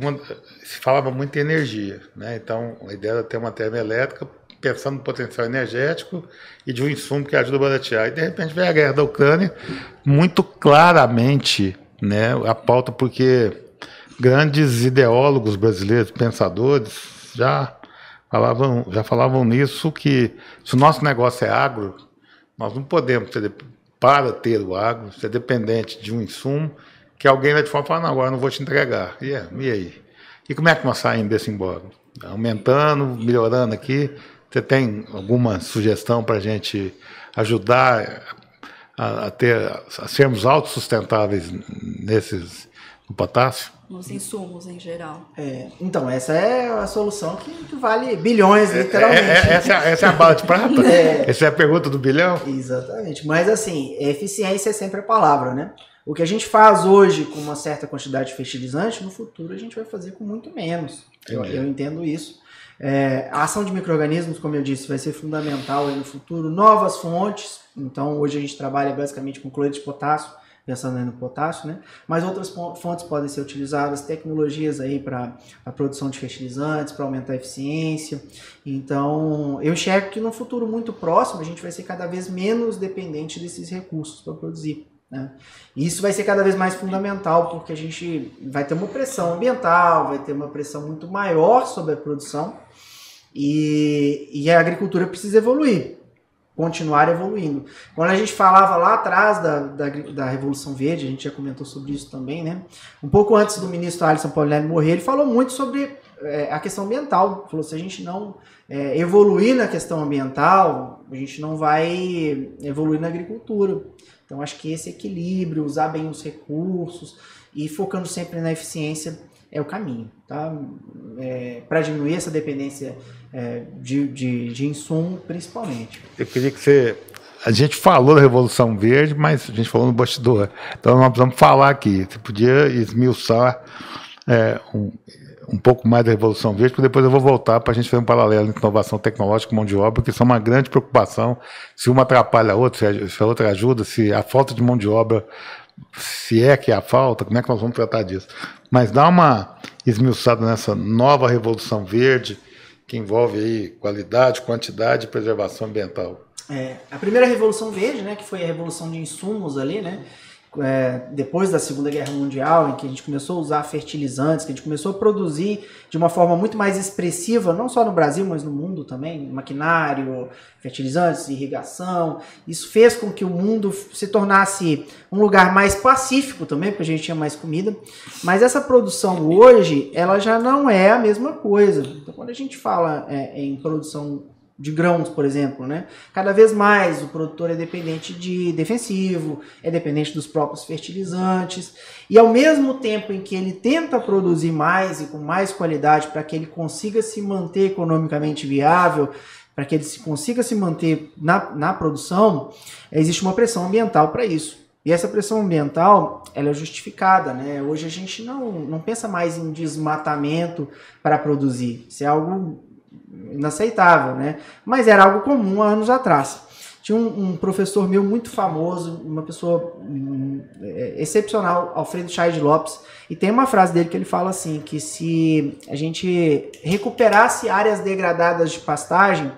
se falava muito em energia, né? Então a ideia era ter uma termoelétrica pensando no potencial energético e de um insumo que ajuda a baratear. E de repente veio a guerra da Ucrânia, muito claramente, né, a pauta, porque grandes ideólogos brasileiros, pensadores, já falavam nisso, que se o nosso negócio é agro, nós não podemos, para ter o agro, ser dependente de um insumo que alguém vai de fora falar, não, agora eu não vou te entregar. E aí? E como é que nós saímos desse embora? Aumentando, melhorando aqui? Você tem alguma sugestão para a gente ajudar a sermos autossustentáveis no potássio? Nos insumos em geral. Então, essa é a solução que vale bilhões, literalmente. Essa é a bala de prata? Essa é a pergunta do bilhão? Exatamente. Mas, assim, eficiência é sempre a palavra, né? O que a gente faz hoje com uma certa quantidade de fertilizante, no futuro a gente vai fazer com muito menos. Eu entendo isso. A ação de micro-organismos, como eu disse, vai ser fundamental aí no futuro. Novas fontes. Então, hoje a gente trabalha basicamente com cloreto de potássio, pensando aí no potássio, né? Mas outras fontes podem ser utilizadas, tecnologias aí para a produção de fertilizantes, para aumentar a eficiência. Então, eu enxergo que no futuro muito próximo a gente vai ser cada vez menos dependente desses recursos para produzir, né? E isso vai ser cada vez mais fundamental, porque a gente vai ter uma pressão ambiental, vai ter uma pressão muito maior sobre a produção e a agricultura precisa evoluir. Continuar evoluindo. Quando a gente falava lá atrás da Revolução Verde, a gente já comentou sobre isso também, né? Um pouco antes do ministro Alisson Paulinelli morrer, ele falou muito sobre a questão ambiental. Falou, se a gente não evoluir na questão ambiental, a gente não vai evoluir na agricultura. Então, acho que esse equilíbrio, usar bem os recursos e focando sempre na eficiência é o caminho, tá? Para diminuir essa dependência de insumo, principalmente. Eu queria que a gente falou da Revolução Verde, mas a gente falou no bastidor. Então nós precisamos falar aqui. Você podia esmiuçar um pouco mais da Revolução Verde, porque depois eu vou voltar para a gente fazer um paralelo entre inovação tecnológica e mão de obra, que são uma grande preocupação. Se uma atrapalha a outra, se a outra ajuda, se a falta de mão de obra, se é que há falta, como é que nós vamos tratar disso? Mas dá uma esmiuçada nessa nova Revolução Verde, que envolve aí qualidade, quantidade e preservação ambiental. A primeira Revolução Verde, né, que foi a revolução de insumos ali, né, depois da Segunda Guerra Mundial, em que a gente começou a usar fertilizantes, que a gente começou a produzir de uma forma muito mais expressiva, não só no Brasil, mas no mundo também, maquinário, fertilizantes, irrigação. Isso fez com que o mundo se tornasse um lugar mais pacífico também, porque a gente tinha mais comida. Mas essa produção hoje, ela já não é a mesma coisa. Então, quando a gente fala em produção de grãos, por exemplo, né? Cada vez mais o produtor é dependente de defensivo, é dependente dos próprios fertilizantes, e ao mesmo tempo em que ele tenta produzir mais e com mais qualidade para que ele consiga se manter economicamente viável, para que ele consiga se manter na produção, existe uma pressão ambiental para isso. E essa pressão ambiental, ela é justificada, né? Hoje a gente não pensa mais em desmatamento para produzir. Isso é algo inaceitável, né? Mas era algo comum há anos atrás. Tinha um professor meu muito famoso, uma pessoa excepcional, Alfredo Chaide Lopes, e tem uma frase dele que ele fala assim, que se a gente recuperasse áreas degradadas de pastagem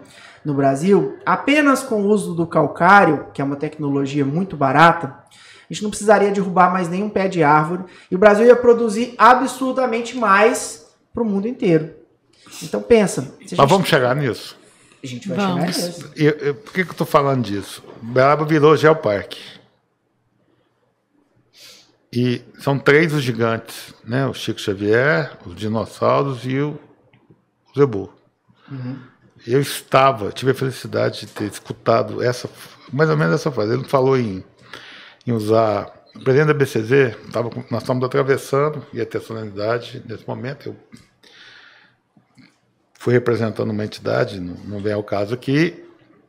no Brasil, apenas com o uso do calcário, que é uma tecnologia muito barata, a gente não precisaria derrubar mais nenhum pé de árvore, e o Brasil ia produzir absurdamente mais para o mundo inteiro. Então pensa. Mas vamos chegar nisso? A gente vai chegar nisso. Por que eu estou falando disso? Uberaba virou geoparque. E são 3 os gigantes, né? O Chico Xavier, os dinossauros e o zebu. Uhum. Eu tive a felicidade de ter escutado mais ou menos essa frase. Ele falou em usar. O presidente da BCZ, nós estamos atravessando, ia ter solenidade nesse momento. Eu fui representando uma entidade, não vem ao caso aqui,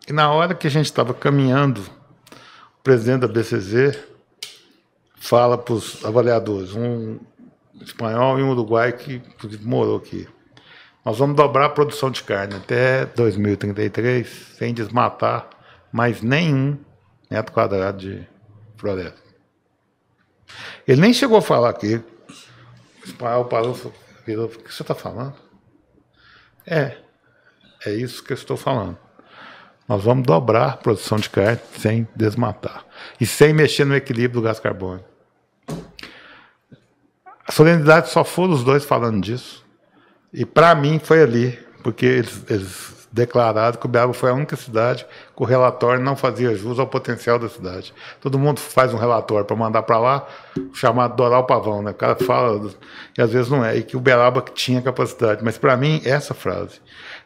e na hora que a gente estava caminhando, o presidente da BCZ fala para os avaliadores, um espanhol e um uruguaio que morou aqui. Nós vamos dobrar a produção de carne até 2033, sem desmatar mais nenhum metro quadrado de floresta. Ele nem chegou a falar aqui. O espanhol parou e virou, o que você está falando? É isso que eu estou falando. Nós vamos dobrar a produção de carne sem desmatar. E sem mexer no equilíbrio do gás carbônico. A solenidade só foram os dois falando disso. E para mim foi ali, porque eles declararam que Uberaba foi a única cidade que o relatório não fazia jus ao potencial da cidade. Todo mundo faz um relatório para mandar para lá, chamado dourar o pavão, né? O cara fala, e às vezes não é, e que Uberaba tinha capacidade. Mas para mim, essa frase.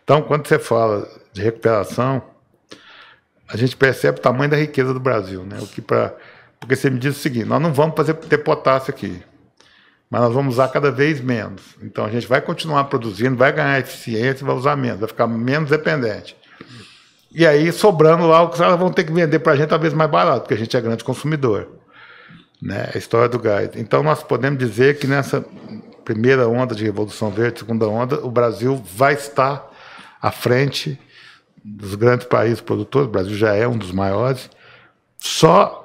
Então, quando você fala de recuperação, a gente percebe o tamanho da riqueza do Brasil, né? Porque você me diz o seguinte, nós não vamos ter potássio aqui, mas nós vamos usar cada vez menos. Então a gente vai continuar produzindo, vai ganhar eficiência, vai usar menos, vai ficar menos dependente. E aí, sobrando lá, os caras vão ter que vender para a gente talvez mais barato, porque a gente é grande consumidor. Né? A história do gás. Então nós podemos dizer que nessa primeira onda de Revolução Verde, segunda onda, o Brasil vai estar à frente dos grandes países produtores. O Brasil já é um dos maiores, só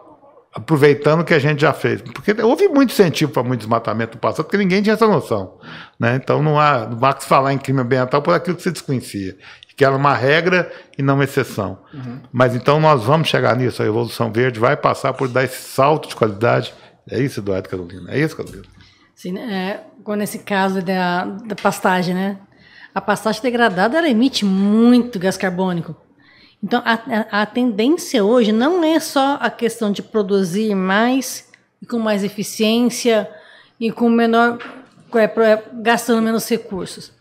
aproveitando o que a gente já fez. Porque houve muito incentivo para muito desmatamento no passado, porque ninguém tinha essa noção. Né? Então não há que se falar em crime ambiental por aquilo que se desconhecia, que era uma regra e não uma exceção. Uhum. Mas então nós vamos chegar nisso, a Revolução Verde vai passar por dar esse salto de qualidade. É isso, Eduardo Carolina? É isso, Carolina? Sim, nesse caso da pastagem, né? A pastagem degradada, ela emite muito gás carbônico. Então, a tendência hoje não é só a questão de produzir mais, e com mais eficiência, e com gastando menos recursos.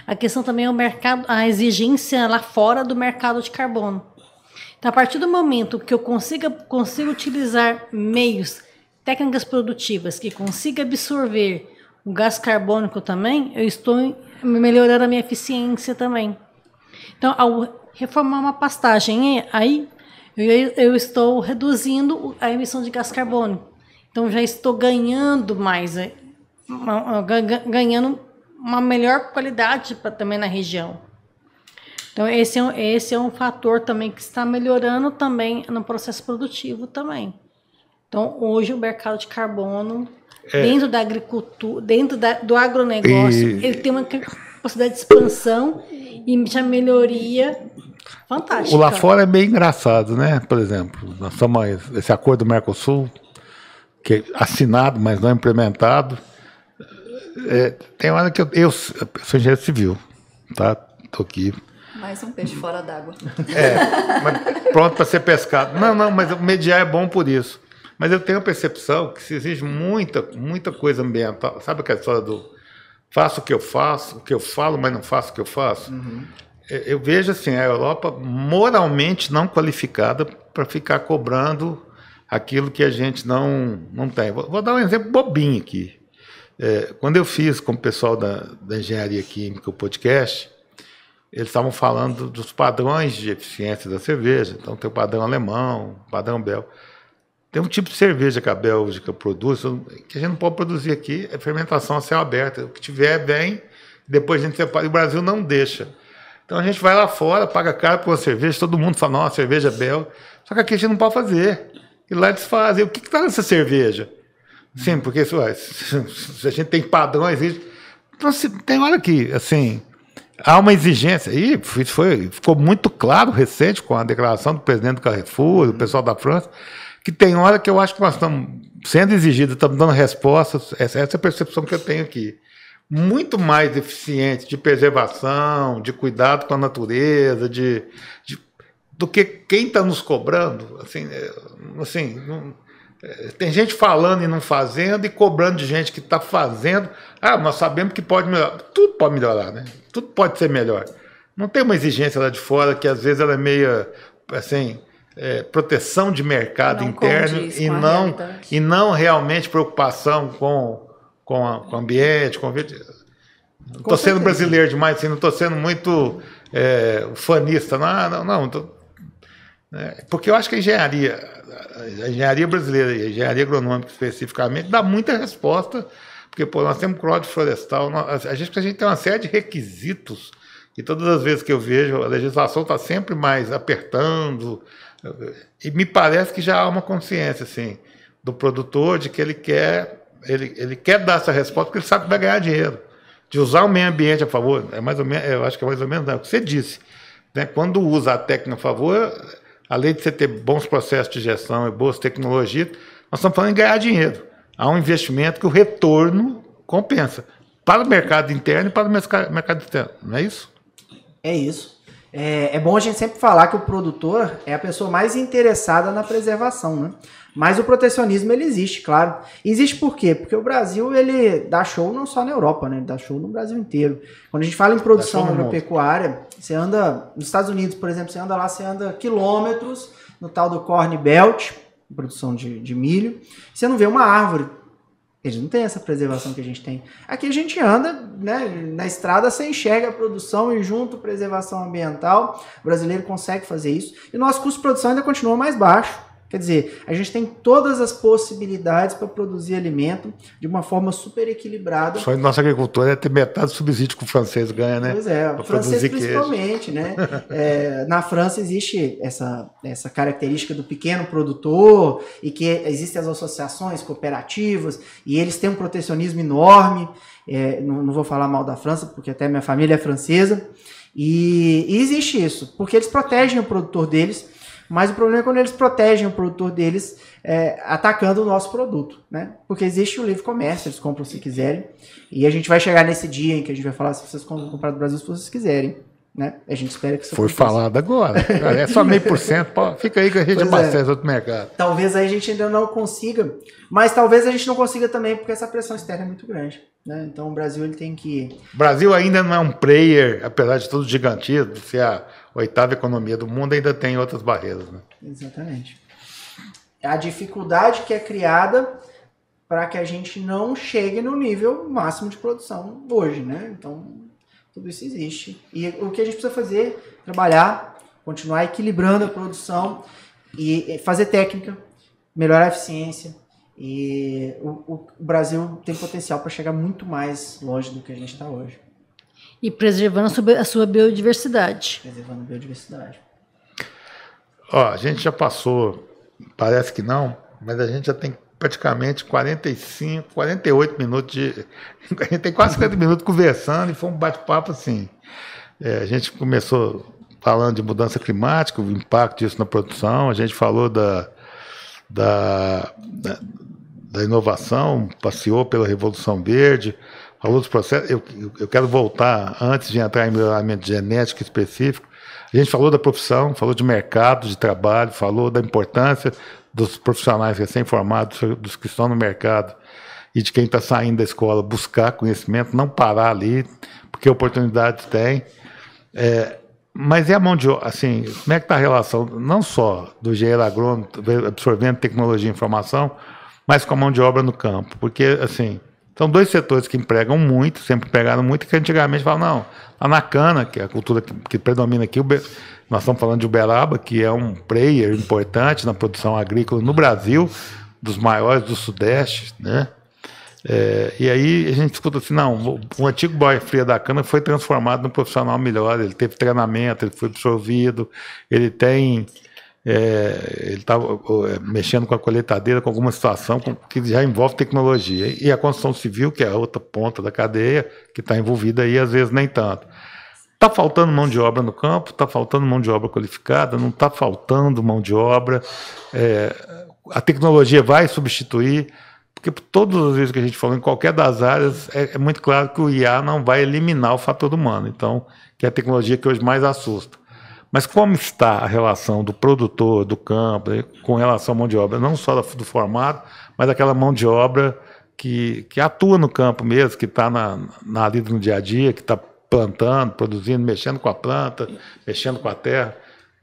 A questão também é o mercado, a exigência lá fora do mercado de carbono. Então, a partir do momento que eu consigo utilizar meios, técnicas produtivas, que consiga absorver o gás carbônico também, eu estou melhorando a minha eficiência também. Então, ao reformar uma pastagem, aí eu estou reduzindo a emissão de gás carbônico. Então, já estou ganhando mais, ganhando uma melhor qualidade também na região. Então, esse é um fator também que está melhorando também no processo produtivo também. Então, hoje o mercado de carbono, dentro da agricultura, do agronegócio, ele tem uma possibilidade de expansão e já melhoria fantástica. O lá fora é bem engraçado, né? Por exemplo, nós estamos esse acordo do Mercosul, que é assinado, mas não implementado. Tem hora que eu sou engenheiro civil, tá? Estou aqui. Mais um peixe fora d'água. Mas pronto para ser pescado. Não, mas o mediar é bom por isso. Mas eu tenho a percepção que se exige muita coisa ambiental. Sabe aquela história do faço o que eu faço, o que eu falo, mas não faço o que eu faço? Uhum. eu vejo assim, a Europa moralmente não qualificada para ficar cobrando aquilo que a gente não tem. Vou dar um exemplo bobinho aqui. Quando eu fiz com o pessoal da Engenharia Química o podcast, eles estavam falando dos padrões de eficiência da cerveja. Então tem o padrão alemão, o padrão belga. Tem um tipo de cerveja que a Bélgica produz, que a gente não pode produzir aqui, é fermentação a céu aberto. O que tiver, vem, depois a gente separa. E o Brasil não deixa. Então a gente vai lá fora, paga caro por uma cerveja, todo mundo fala, nossa, cerveja é belga. Só que aqui a gente não pode fazer. E lá eles fazem. O que está nessa cerveja? Sim, porque se a gente tem padrões, então tem hora que, assim, há uma exigência. E ficou muito claro recente com a declaração do presidente do Carrefour, do pessoal da França, que tem hora que eu acho que nós estamos sendo exigidos, estamos dando respostas, essa é a percepção que eu tenho aqui, muito mais eficiente de preservação, de cuidado com a natureza, do que quem está nos cobrando. Tem gente falando e não fazendo, e cobrando de gente que está fazendo. Nós sabemos que pode melhorar. Tudo pode melhorar, né? Tudo pode ser melhor. Não tem uma exigência lá de fora que às vezes ela é meio assim, proteção de mercado não interno e não realmente preocupação com o ambiente. Estou sendo brasileiro demais, assim, não estou sendo muito fanista. Não. Porque eu acho que a engenharia brasileira e a engenharia agronômica especificamente dá muita resposta, porque nós temos código florestal, a gente tem uma série de requisitos, e todas as vezes que eu vejo, a legislação está sempre mais apertando, e me parece que já há uma consciência assim, do produtor de que ele quer dar essa resposta porque ele sabe que vai ganhar dinheiro, de usar o meio ambiente a favor. Eu acho que é mais ou menos o que você disse, né? Quando usa a técnica a favor, além de você ter bons processos de gestão e boas tecnologias, nós estamos falando em ganhar dinheiro. Há um investimento que o retorno compensa para o mercado interno e para o mercado externo, não é isso? É isso. É bom a gente sempre falar que o produtor é a pessoa mais interessada na preservação, né? Mas o protecionismo, ele existe, claro. Existe por quê? Porque o Brasil, ele dá show não só na Europa, né? Ele dá show no Brasil inteiro. Quando a gente fala em produção agropecuária, você anda nos Estados Unidos, por exemplo, você anda quilômetros no tal do Corn Belt, produção de milho, você não vê uma árvore. Eles não têm essa preservação que a gente tem. Aqui a gente anda, né, na estrada, você enxerga a produção e junto preservação ambiental. O brasileiro consegue fazer isso. E o nosso custo de produção ainda continua mais baixo. Quer dizer, a gente tem todas as possibilidades para produzir alimento de uma forma super equilibrada. Só o nosso agricultor é ter metade do subsídio que o francês ganha, né? Pois é, o francês principalmente, né? Na França existe essa característica do pequeno produtor e que existem as associações cooperativas e eles têm um protecionismo enorme. Não vou falar mal da França, porque até minha família é francesa. E existe isso, porque eles protegem o produtor deles. Mas o problema é quando eles protegem o produtor deles atacando o nosso produto, né? Porque existe o livre comércio, eles compram se quiserem. E a gente vai chegar nesse dia em que a gente vai falar se vocês vão comprar do Brasil se vocês quiserem, né? A gente espera que isso aconteça. Foi falado agora. É só 0,5%. Fica aí que a gente abastece outro mercado. Talvez a gente ainda não consiga, mas talvez a gente não consiga também porque essa pressão externa é muito grande, né? Então o Brasil ele tem que... O Brasil ainda não é um player, apesar de tudo gigantismo, de ser a 8ª economia do mundo, ainda tem outras barreiras, né? Exatamente. A dificuldade que é criada para que a gente não chegue no nível máximo de produção hoje, né? Então, tudo isso existe. E o que a gente precisa fazer é trabalhar, continuar equilibrando a produção e fazer técnica, melhorar a eficiência. E o Brasil tem potencial para chegar muito mais longe do que a gente está hoje. E preservando a sua biodiversidade. Preservando a biodiversidade. A gente já passou, parece que não, mas a gente já tem praticamente 45, 48 minutos a gente tem quase 50 minutos conversando e foi um bate-papo assim. A gente começou falando de mudança climática, o impacto disso na produção, a gente falou da inovação, passeou pela Revolução Verde, falou dos processos. Eu quero voltar, antes de entrar em melhoramento genético específico, a gente falou da profissão, falou de mercado de trabalho, falou da importância dos profissionais recém-formados, dos que estão no mercado e de quem está saindo da escola buscar conhecimento, não parar ali, porque oportunidades tem. Mas é a mão de obra, assim, como é que está a relação, não só do engenheiro agrônomo absorvendo tecnologia e informação, mas com a mão de obra no campo? Porque, assim, são dois setores que empregam muito, sempre empregaram muito, que antigamente falavam, não, lá na cana, que é a cultura que predomina aqui, nós estamos falando de Uberaba, que é um player importante na produção agrícola no Brasil, dos maiores do Sudeste, né? E aí a gente escuta assim, não, o antigo boia fria da cana foi transformado num profissional melhor, ele teve treinamento, ele foi absorvido, ele estava mexendo com a colheitadeira, com alguma situação que já envolve tecnologia. E a construção civil, que é a outra ponta da cadeia, que está envolvida aí, às vezes nem tanto. Está faltando mão de obra no campo, está faltando mão de obra qualificada, não está faltando mão de obra, a tecnologia vai substituir. Porque todas as vezes que a gente falou, em qualquer das áreas, é muito claro que o IA não vai eliminar o fator humano, então, que é a tecnologia que hoje mais assusta. Mas como está a relação do produtor, do campo, com relação à mão de obra, não só do formado, mas aquela mão de obra que atua no campo mesmo, que está na vida no dia a dia, que está plantando, produzindo, mexendo com a planta, mexendo com a terra.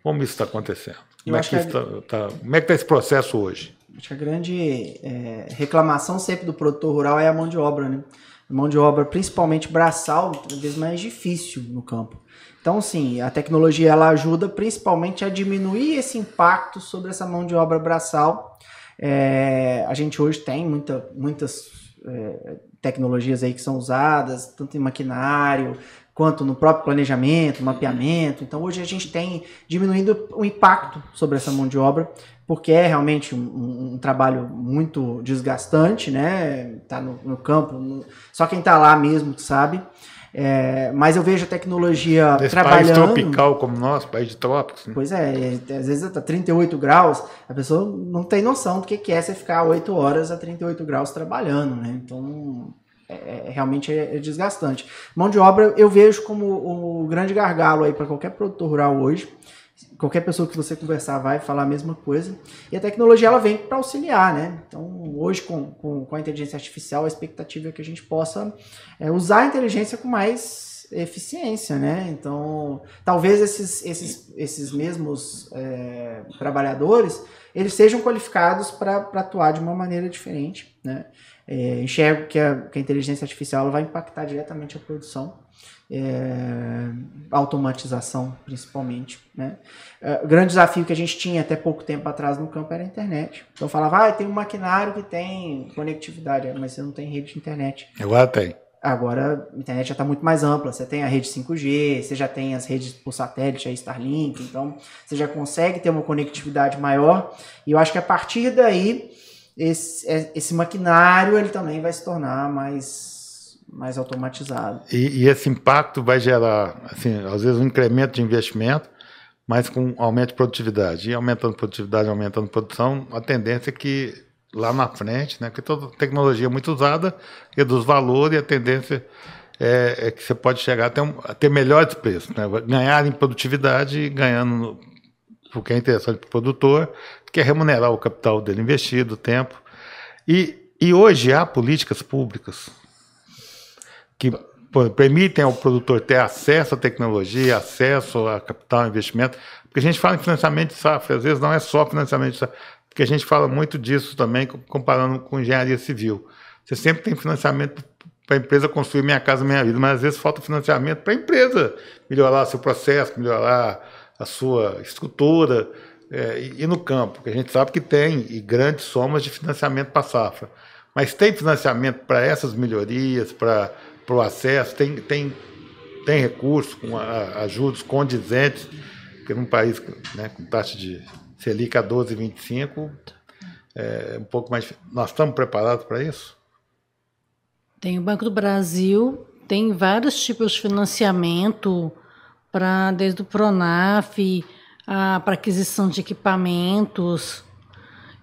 Como isso está acontecendo? Como é que está esse processo hoje? Acho que a grande reclamação sempre do produtor rural é a mão de obra, né? A mão de obra, principalmente braçal, cada vez mais difícil no campo. Então, sim, a tecnologia ela ajuda principalmente a diminuir esse impacto sobre essa mão de obra braçal. A gente hoje tem muitas tecnologias aí que são usadas, tanto em maquinário, quanto no próprio planejamento, mapeamento. Então, hoje a gente tem diminuindo o impacto sobre essa mão de obra, porque é realmente um trabalho muito desgastante, né? Tá no campo, só quem está lá mesmo sabe. Mas eu vejo a tecnologia trabalhando... país tropical como o nosso, país de trópicos. Né? Pois às vezes está 38 graus, a pessoa não tem noção do que é você ficar 8 horas a 38 graus trabalhando, né? Então, realmente é desgastante. Mão de obra eu vejo como o grande gargalo aí para qualquer produtor rural hoje. Qualquer pessoa que você conversar vai falar a mesma coisa. E a tecnologia ela vem para auxiliar, né? Então, hoje, com a inteligência artificial, a expectativa é que a gente possa usar a inteligência com mais eficiência, né? Então, talvez esses mesmos trabalhadores, eles sejam qualificados para atuar de uma maneira diferente, né? Enxergo que a inteligência artificial ela vai impactar diretamente a produção. Automatização principalmente, né? O grande desafio que a gente tinha até pouco tempo atrás no campo era a internet. Então falava, tem um maquinário que tem conectividade, mas você não tem rede de internet. Agora tem. Agora a internet já está muito mais ampla, você tem a rede 5G, você já tem as redes por satélite, a Starlink, então você já consegue ter uma conectividade maior, e eu acho que a partir daí esse maquinário ele também vai se tornar mais automatizado. E esse impacto vai gerar, assim, às vezes, um incremento de investimento, mas com aumento de produtividade. E aumentando produtividade, aumentando produção, a tendência é que lá na frente, né, que toda tecnologia muito usada reduz valor, e a tendência é que você pode chegar a ter melhores preços, né? Ganhar em produtividade e ganhando, porque é interessante para o produtor, que é remunerar o capital dele investido, o tempo. E hoje há políticas públicas que permitem ao produtor ter acesso à tecnologia, acesso a capital, investimento, porque a gente fala em financiamento de safra, às vezes não é só financiamento de safra, porque a gente fala muito disso também, comparando com engenharia civil. Você sempre tem financiamento para a empresa construir Minha Casa Minha Vida, mas às vezes falta financiamento para a empresa melhorar seu processo, melhorar a sua estrutura, e no campo, que a gente sabe que tem, e grandes somas de financiamento para a safra. Mas tem financiamento para essas melhorias, para o acesso, tem recursos com ajudas condizentes, porque num país, né, com taxa de Selic a 12,25, um pouco mais. Nós estamos preparados para isso? Tem o Banco do Brasil, tem vários tipos de financiamento, desde o Pronaf, para aquisição de equipamentos,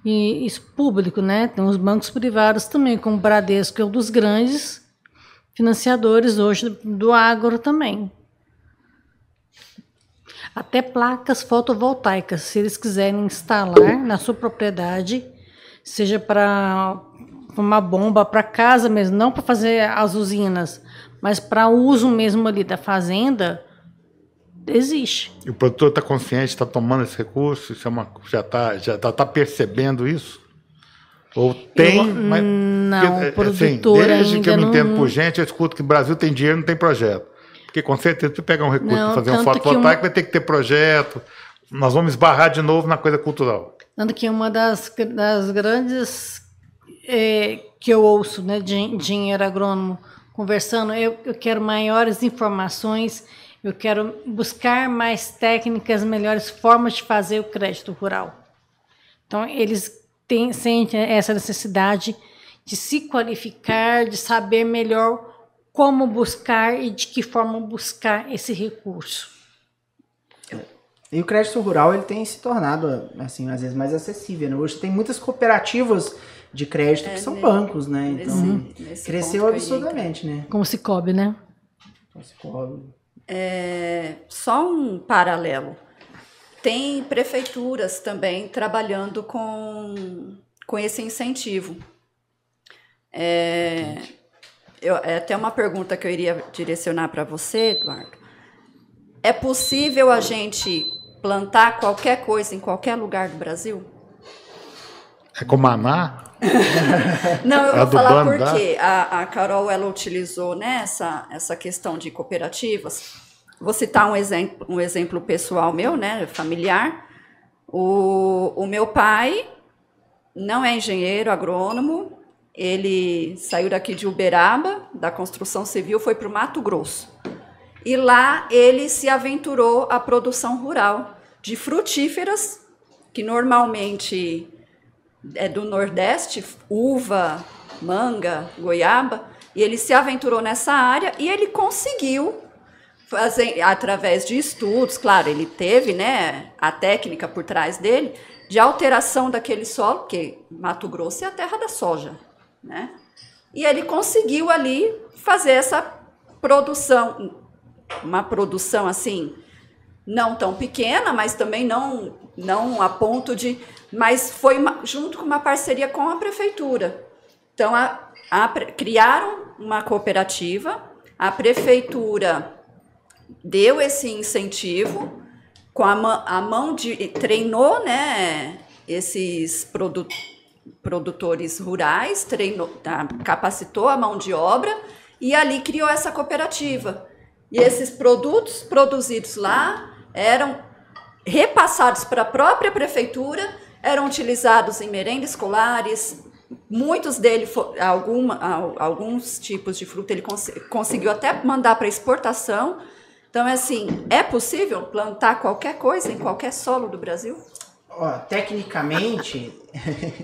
e isso público, né? Tem os bancos privados também, como o Bradesco, que é um dos grandes financiadores hoje do agro também. Até placas fotovoltaicas, se eles quiserem instalar na sua propriedade, seja para uma bomba para casa mesmo, não para fazer as usinas, mas para uso mesmo ali da fazenda, existe. E o produtor está consciente, está tomando esse recurso, isso já está percebendo isso? Ou tem, mas não, o produtor assim, desde que eu me ainda entendo por gente, eu escuto que o Brasil tem dinheiro, não tem projeto. Porque com certeza, se pegar um recurso para fazer um tanto que fotovoltaico, vai ter que ter projeto. Nós vamos esbarrar de novo na coisa cultural. Tanto que uma das grandes que eu ouço, né, de engenheiro agrônomo conversando, eu quero maiores informações, eu quero buscar mais técnicas, melhores formas de fazer o crédito rural. Então, eles sentem essa necessidade de se qualificar, de saber melhor como buscar e de que forma buscar esse recurso. E o crédito rural ele tem se tornado, assim, às vezes mais acessível, né? Hoje tem muitas cooperativas de crédito que são bancos, né? Então, cresceu absurdamente, né? Como se cobre, né? Só um paralelo. Tem prefeituras também trabalhando com esse incentivo. É até uma pergunta que eu iria direcionar para você, Eduardo. É possível a gente plantar qualquer coisa em qualquer lugar do Brasil? É como Maná? Não, eu vou falar por quê. A Carol ela utilizou, né, essa questão de cooperativas. Vou citar um exemplo pessoal meu, né, familiar. O meu pai não é engenheiro agrônomo, ele saiu daqui de Uberaba, da construção civil, foi para o Mato Grosso. E lá ele se aventurou à produção rural de frutíferas, que normalmente é do Nordeste, uva, manga, goiaba, e ele se aventurou nessa área e ele conseguiu fazer, através de estudos, claro, ele teve, né, a técnica por trás dele, de alteração daquele solo, porque Mato Grosso é a terra da soja, né? E ele conseguiu ali fazer essa produção, uma produção assim, não tão pequena, mas também não a ponto de... Mas foi junto com uma parceria com a prefeitura. Então, criaram uma cooperativa, a prefeitura deu esse incentivo, com a mão de... treinou, né, esses produtores rurais, capacitou a mão de obra e ali criou essa cooperativa. E esses produtos produzidos lá eram repassados para a própria prefeitura, eram utilizados em merendas escolares, muitos deles, alguns tipos de fruta ele conseguiu até mandar para exportação. Então, assim, é possível plantar qualquer coisa em qualquer solo do Brasil? Tecnicamente,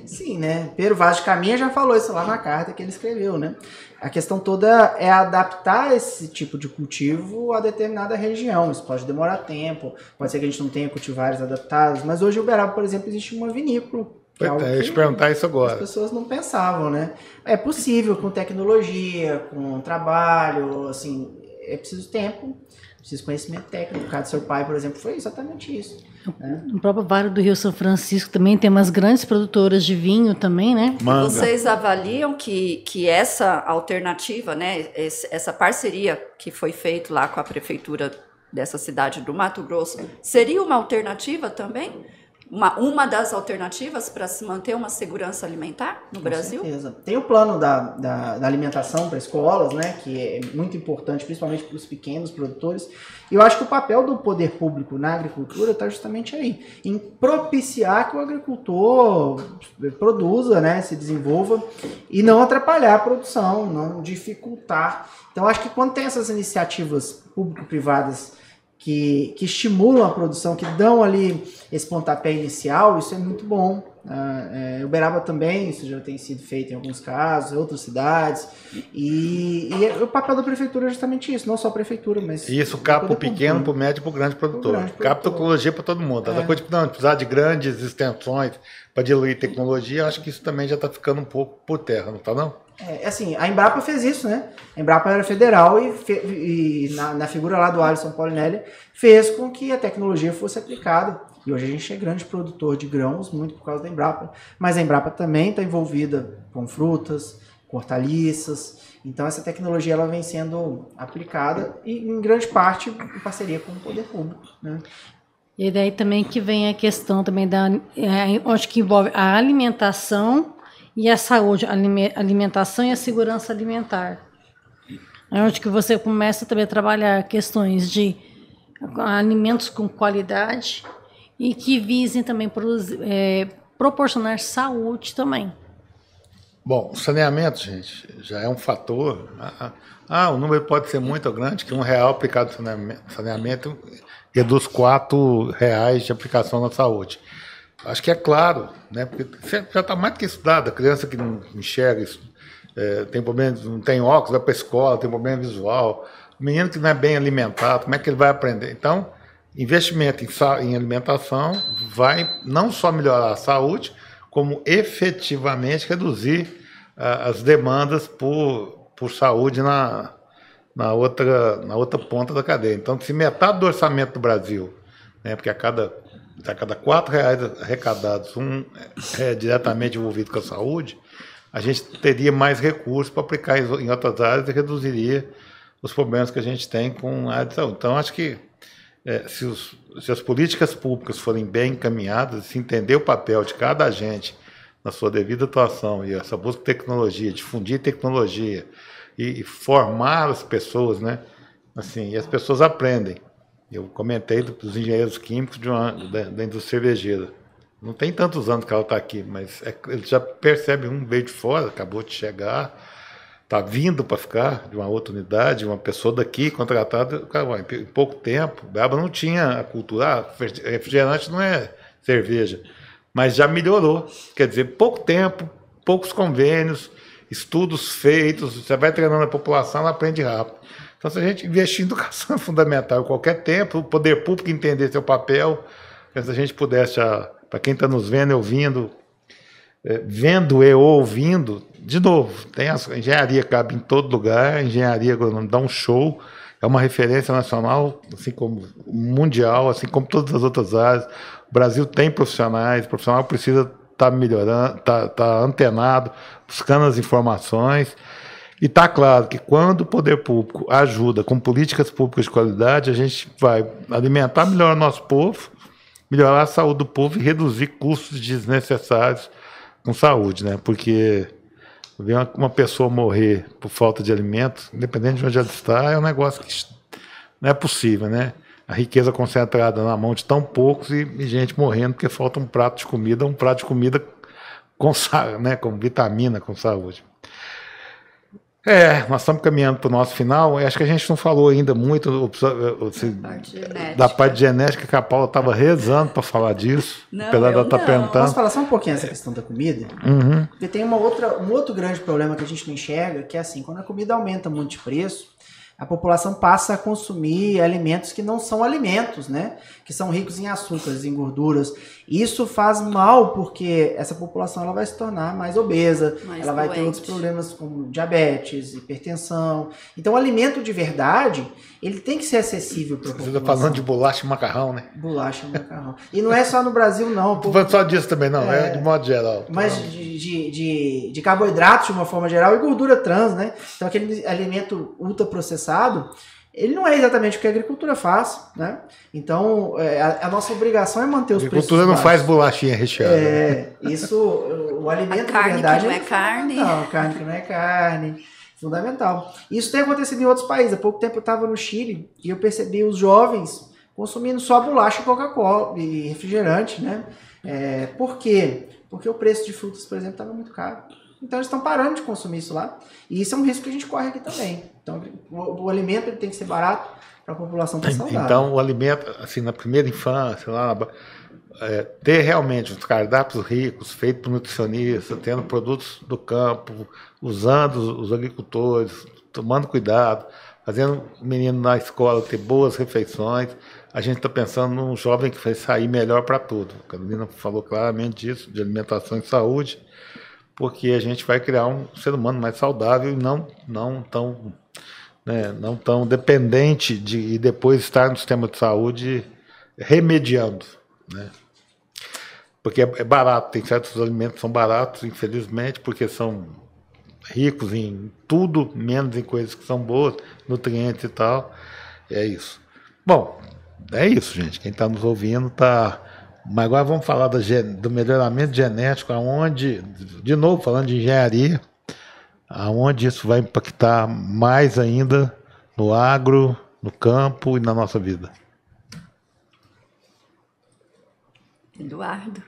sim, né? Pero Vaz de Caminha já falou isso lá na carta que ele escreveu, né? A questão toda é adaptar esse tipo de cultivo a determinada região. Isso pode demorar tempo, pode ser que a gente não tenha cultivares adaptados, mas hoje em Uberaba, por exemplo, existe uma vinícola. Eu ia te perguntar isso agora. As pessoas não pensavam, né? É possível com tecnologia, com trabalho, assim, é preciso tempo, preciso conhecimento técnico. No caso do seu pai, por exemplo, foi exatamente isso. Né? No próprio Vale do Rio São Francisco também tem umas grandes produtoras de vinho também, né? Manga. Vocês avaliam que essa alternativa, né, essa parceria que foi feita lá com a prefeitura dessa cidade do Mato Grosso, seria uma alternativa também? Uma das alternativas para se manter uma segurança alimentar no Brasil? Com certeza. Tem o plano da alimentação para escolas, né, que é muito importante, principalmente para os pequenos produtores. E eu acho que o papel do poder público na agricultura está justamente aí, em propiciar que o agricultor produza, né, se desenvolva e não atrapalhar a produção, não dificultar. Então, acho que quando tem essas iniciativas público-privadas que estimulam a produção, que dão ali esse pontapé inicial, isso é muito bom. Uberaba também, isso já tem sido feito em alguns casos, em outras cidades, e o papel da prefeitura é justamente isso, não só a prefeitura, mas... E isso cabe para o pequeno, para o médio e para o grande produtor. Cabe tecnologia para todo mundo. Essa coisa de não precisar de grandes extensões para diluir tecnologia, acho que isso também já está ficando um pouco por terra, não está não? Assim, a Embrapa fez isso, né? A Embrapa era federal e na figura lá do Alisson Polinelli fez com que a tecnologia fosse aplicada. E hoje a gente é grande produtor de grãos, muito por causa da Embrapa. Mas a Embrapa também está envolvida com frutas, com hortaliças. Então essa tecnologia ela vem sendo aplicada e em grande parte em parceria com o poder público, né? E daí também que vem a questão também acho que envolve a alimentação e a saúde, alimentação e a segurança alimentar. É onde que você começa também a trabalhar questões de alimentos com qualidade e que visem também proporcionar saúde também. Bom, o saneamento, gente, já é um fator. O número pode ser muito grande, que R$1 aplicado no saneamento reduz R$4 de aplicação na saúde. Acho que é claro, né? Porque já está mais que estudado. A criança que não enxerga isso, tem problema, não tem óculos, vai para a escola, tem problema visual. O menino que não é bem alimentado, como é que ele vai aprender? Então, investimento em alimentação vai não só melhorar a saúde, como efetivamente reduzir as demandas por saúde na outra ponta da cadeia. Então, se metade do orçamento do Brasil, né, porque a cada R$4 arrecadados, é diretamente envolvido com a saúde, a gente teria mais recursos para aplicar em outras áreas e reduziria os problemas que a gente tem com a área de saúde. Então, acho que se as políticas públicas forem bem encaminhadas, se entender o papel de cada agente na sua devida atuação e essa busca de tecnologia, difundir tecnologia e formar as pessoas, né? Assim, e as pessoas aprendem. Eu comentei dos engenheiros químicos da indústria cervejeira. Não tem tantos anos que ela está aqui, mas ele já percebe, veio de fora, acabou de chegar, está vindo para ficar de uma outra unidade, uma pessoa daqui contratada, em pouco tempo. Braba não tinha a cultura, refrigerante não é cerveja, mas já melhorou. Quer dizer, pouco tempo, poucos convênios, estudos feitos, você vai treinando a população, ela aprende rápido. Então, se a gente investir em educação é fundamental, qualquer tempo, o poder público entender seu papel, se a gente pudesse, para quem está nos vendo e ouvindo, vendo e ouvindo, de novo, tem a engenharia cabe em todo lugar, a engenharia agronômica dá um show, é uma referência nacional, assim como mundial, assim como todas as outras áreas. O Brasil tem profissionais, o profissional precisa estar melhorando, tá antenado, buscando as informações. E está claro que quando o poder público ajuda com políticas públicas de qualidade, a gente vai alimentar melhor o nosso povo, melhorar a saúde do povo e reduzir custos desnecessários com saúde, né? Porque ver uma pessoa morrer por falta de alimento, independente de onde ela está, é um negócio que não é possível, né? A riqueza concentrada na mão de tão poucos e gente morrendo porque falta um prato de comida com, né, com vitamina, com saúde. Nós estamos caminhando para o nosso final. Acho que a gente não falou ainda muito da parte genética, que a Paula estava rezando para falar disso. Apesar de ela estar perguntando. Posso falar só um pouquinho dessa questão da comida? Uhum. Porque tem um outro grande problema que a gente não enxerga, que é assim, quando a comida aumenta muito de preço, a população passa a consumir alimentos que não são alimentos, né? Que são ricos em açúcares, em gorduras. Isso faz mal porque essa população ela vai se tornar mais obesa, ela vai ter outros problemas como diabetes, hipertensão. Então o alimento de verdade, ele tem que ser acessível para a população. Você está falando de bolacha e macarrão, né? Bolacha e macarrão. E não é só no Brasil, não. Não estou falando só disso também, não. É de modo geral. Mas de carboidratos, de uma forma geral, e gordura trans, né? Então aquele alimento ultraprocessado, ele não é exatamente o que a agricultura faz, né? Então, a nossa obrigação é manter os preços baixos. A agricultura não faz bolachinha recheada. O alimento de verdade... não é carne. Não, carne que não é carne. Fundamental. Isso tem acontecido em outros países. Há pouco tempo eu estava no Chile e eu percebi os jovens consumindo só bolacha, Coca-Cola e refrigerante, né? Por quê? Porque o preço de frutas, por exemplo, estava muito caro. Então eles estão parando de consumir isso lá. E isso é um risco que a gente corre aqui também. Então o alimento ele tem que ser barato para a população estar saudável. Então o alimento, assim, na primeira infância, ter realmente os cardápios ricos, feitos por nutricionistas, tendo produtos do campo, usando os agricultores, tomando cuidado, fazendo o menino na escola ter boas refeições. A gente está pensando num jovem que vai sair melhor para tudo. A Carolina falou claramente disso, de alimentação e saúde, porque a gente vai criar um ser humano mais saudável e não tão dependente de depois estar no sistema de saúde remediando, né? Porque é barato, tem certos alimentos que são baratos, infelizmente, porque ricos em tudo, menos em coisas que são boas, nutrientes e tal. É isso. Bom, é isso, gente. Quem está nos ouvindo está... Mas agora vamos falar do melhoramento genético, aonde, de novo, falando de engenharia, aonde isso vai impactar mais ainda no agro, no campo e na nossa vida. Eduardo.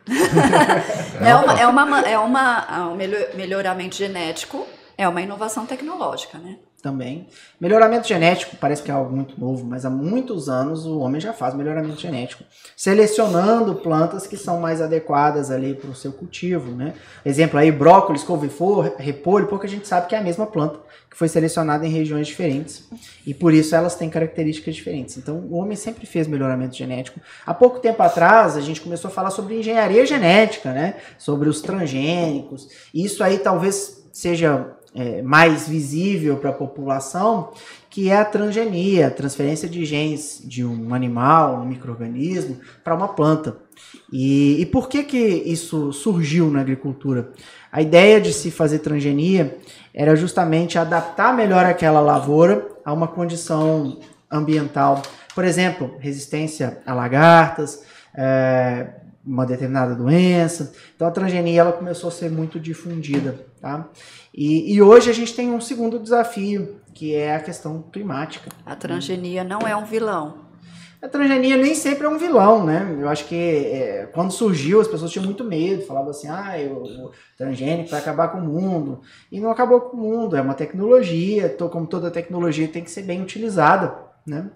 Um melhoramento genético é uma inovação tecnológica, né? Também. Melhoramento genético parece que é algo muito novo, mas há muitos anos o homem já faz melhoramento genético, selecionando plantas que são mais adequadas ali para o seu cultivo, né? Exemplo aí, brócolis, couve-flor, repolho, pouca gente sabe que é a mesma planta, que foi selecionada em regiões diferentes, e por isso elas têm características diferentes. Então o homem sempre fez melhoramento genético. Há pouco tempo atrás a gente começou a falar sobre engenharia genética, né? Sobre os transgênicos, e isso aí talvez seja... mais visível para a população, que é a transgenia, a transferência de genes de um animal, um micro-organismo, para uma planta. E por que isso surgiu na agricultura? A ideia de se fazer transgenia era justamente adaptar melhor aquela lavoura a uma condição ambiental. Por exemplo, resistência a lagartas, uma determinada doença. Então a transgenia ela começou a ser muito difundida, tá? E hoje a gente tem um segundo desafio, que é a questão climática. A transgenia não é um vilão. A transgenia nem sempre é um vilão, né? Eu acho que quando surgiu as pessoas tinham muito medo, falavam assim, o transgênico vai acabar com o mundo. E não acabou com o mundo, é uma tecnologia, como toda tecnologia tem que ser bem utilizada, né?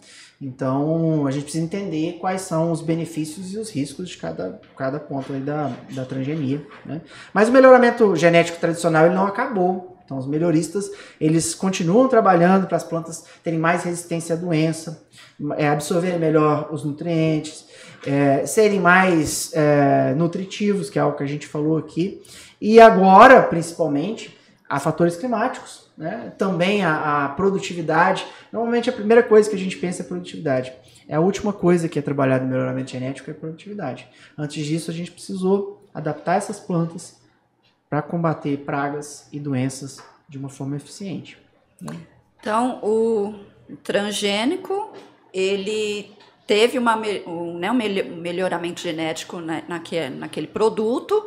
Então, a gente precisa entender quais são os benefícios e os riscos de cada ponto aí da transgenia, né? Mas o melhoramento genético tradicional ele não acabou. Então, os melhoristas, eles continuam trabalhando para as plantas terem mais resistência à doença, absorverem melhor os nutrientes, serem mais nutritivos, que é algo que a gente falou aqui. E agora, principalmente, há fatores climáticos, né? Também a produtividade. Normalmente a primeira coisa que a gente pensa é produtividade. É a última coisa que é trabalhada no melhoramento genético é produtividade. Antes disso a gente precisou adaptar essas plantas para combater pragas e doenças de uma forma eficiente, né? Então o transgênico ele teve um melhoramento genético naquele produto.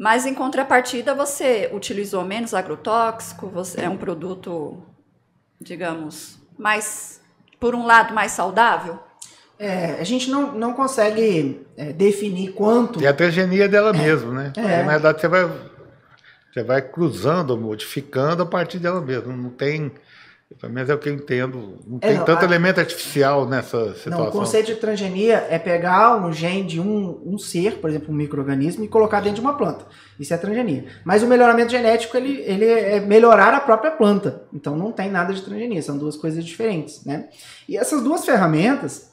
Mas, em contrapartida, você utilizou menos agrotóxico, é um produto, digamos, por um lado, mais saudável? A gente não consegue definir quanto... E a transgenia dela mesmo, né? Na verdade, você vai cruzando, modificando a partir dela mesmo. Não tem... Pelo menos é o que eu entendo. Não tem tanto elemento artificial nessa situação. Não, o conceito de transgenia é pegar um gene de um ser, por exemplo, um micro-organismo, e colocar dentro de uma planta. Isso é transgenia. Mas o melhoramento genético, ele é melhorar a própria planta. Então não tem nada de transgenia, são duas coisas diferentes, né? E essas duas ferramentas,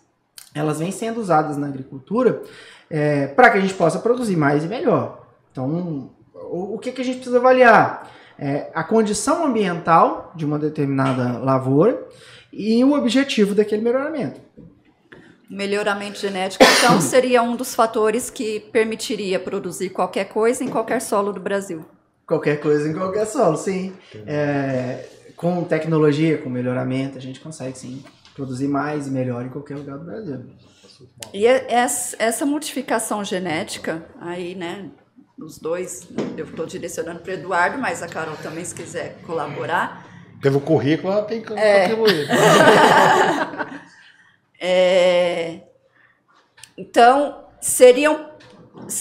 elas vêm sendo usadas na agricultura para que a gente possa produzir mais e melhor. Então, o que a gente precisa avaliar? A condição ambiental de uma determinada lavoura e o objetivo daquele melhoramento. O melhoramento genético, então, seria um dos fatores que permitiria produzir qualquer coisa em qualquer solo do Brasil. Qualquer coisa em qualquer solo, sim. Com tecnologia, com melhoramento, a gente consegue, sim, produzir mais e melhor em qualquer lugar do Brasil. E essa modificação genética, aí, né... Os dois, eu estou direcionando para o Eduardo, mas a Carol também, se quiser colaborar. Pelo currículo, ela tem que contribuir. Então,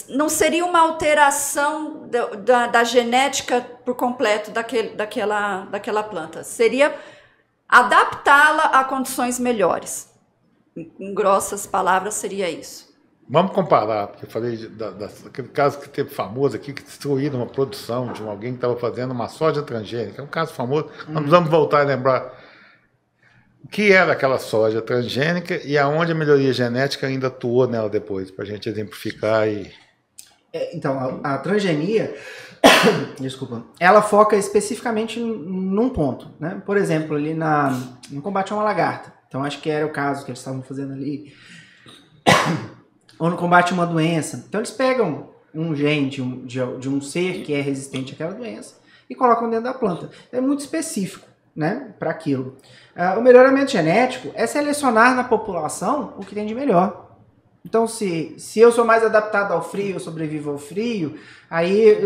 não seria uma alteração da genética por completo daquela planta. Seria adaptá-la a condições melhores. Em grossas palavras, seria isso. Vamos comparar, porque eu falei daquele caso que teve famoso aqui, que destruíram uma produção de alguém que estava fazendo uma soja transgênica. É um caso famoso. Nós vamos voltar a lembrar o que era aquela soja transgênica e aonde a melhoria genética ainda atuou nela depois, para a gente exemplificar. Então, a transgenia, desculpa, ela foca especificamente num ponto, né? Por exemplo, ali no combate a uma lagarta. Então, acho que era o caso que eles estavam fazendo ali. Ou no combate a uma doença. Então eles pegam um gene de um ser que é resistente àquela doença e colocam dentro da planta. É muito específico, né, para aquilo. O melhoramento genético é selecionar na população o que tem de melhor. Então, se eu sou mais adaptado ao frio, eu sobrevivo ao frio, aí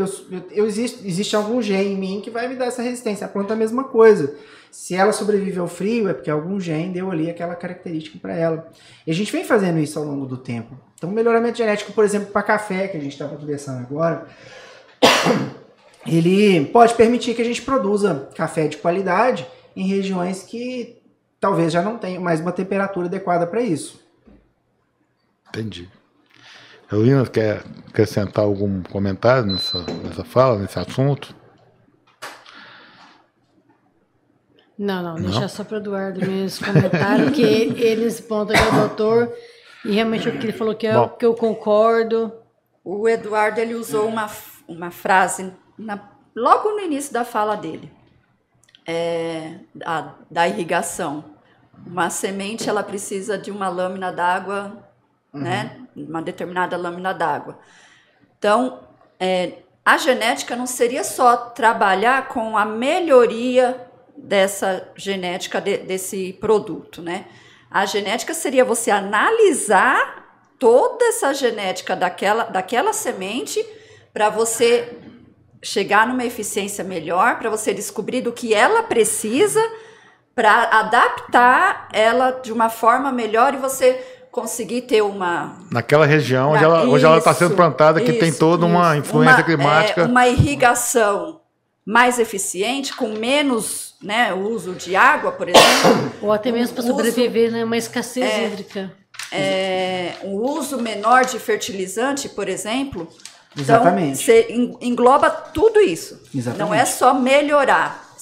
existe algum gene em mim que vai me dar essa resistência. A planta é a mesma coisa. Se ela sobrevive ao frio, é porque algum gene deu ali aquela característica para ela. E a gente vem fazendo isso ao longo do tempo. Então, o melhoramento genético, por exemplo, para café, que a gente estava conversando agora, ele pode permitir que a gente produza café de qualidade em regiões que talvez já não tenham mais uma temperatura adequada para isso. Entendi. Carolina, quer acrescentar algum comentário nessa fala, nesse assunto? Não, deixa só para o Eduardo mesmo comentário, que ele nesse ponto é o doutor, e realmente o que ele falou que eu concordo. O Eduardo, ele usou uma frase logo no início da fala dele, da irrigação. Uma semente, ela precisa de uma lâmina d'água, né? Uma determinada lâmina d'água. Então, a genética não seria só trabalhar com a melhoria dessa genética desse produto, né? A genética seria você analisar toda essa genética daquela semente para você chegar numa eficiência melhor, para você descobrir do que ela precisa para adaptar ela de uma forma melhor e você conseguir ter uma... Naquela região onde ela está sendo plantada, que tem toda uma influência climática. Uma irrigação mais eficiente, com menos, né, uso de água, por exemplo. Ou até mesmo para sobreviver, né, uma escassez hídrica. Um uso menor de fertilizante, por exemplo. Exatamente. Então, você engloba tudo isso. Exatamente. Não é só melhorar.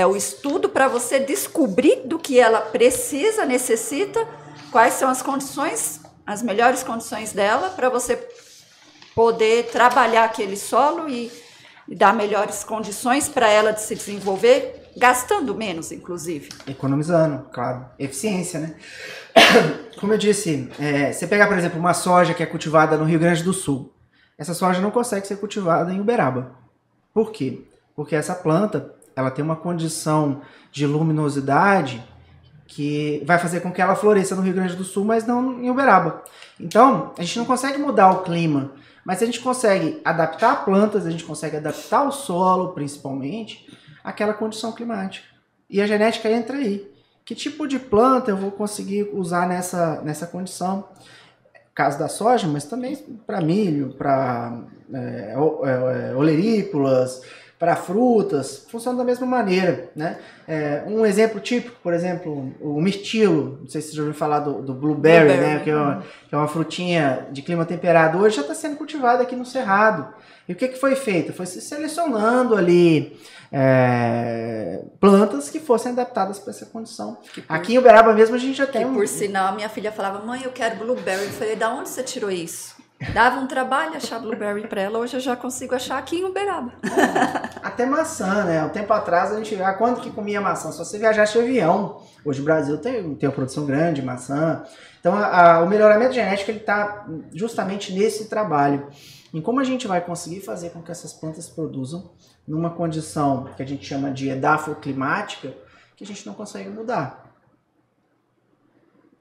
O estudo para você descobrir do que ela precisa, necessita, quais são as condições, as melhores condições dela, para você poder trabalhar aquele solo e dar melhores condições para ela de se desenvolver, gastando menos, inclusive. Economizando, claro. Eficiência, né? Como eu disse, você pegar, por exemplo, uma soja que é cultivada no Rio Grande do Sul. Essa soja não consegue ser cultivada em Uberaba. Por quê? Porque essa planta, ela tem uma condição de luminosidade que vai fazer com que ela floresça no Rio Grande do Sul, mas não em Uberaba. Então, a gente não consegue mudar o clima, mas a gente consegue adaptar plantas, a gente consegue adaptar o solo, principalmente, àquela condição climática. E a genética entra aí. Que tipo de planta eu vou conseguir usar nessa condição? Caso da soja, mas também para milho, para olerícolas, para frutas, funciona da mesma maneira, né? Um exemplo típico, por exemplo, o mirtilo, não sei se você já ouviu falar do blueberry, né? Que é uma frutinha de clima temperado, hoje já está sendo cultivada aqui no Cerrado. E o que foi feito? Foi se selecionando ali plantas que fossem adaptadas para essa condição. Aqui em Uberaba mesmo a gente já tem Por sinal, a minha filha falava, mãe, eu quero blueberry. Eu falei, da onde você tirou isso? Dava um trabalho achar blueberry para ela, hoje eu já consigo achar aqui em Uberaba. Até maçã, né? Um tempo atrás a gente quando que comia maçã? Só se viajasse de avião. Hoje o Brasil tem uma produção grande de maçã. Então o melhoramento genético está justamente nesse trabalho. Em como a gente vai conseguir fazer com que essas plantas produzam numa condição que a gente chama de edafoclimática, que a gente não consegue mudar.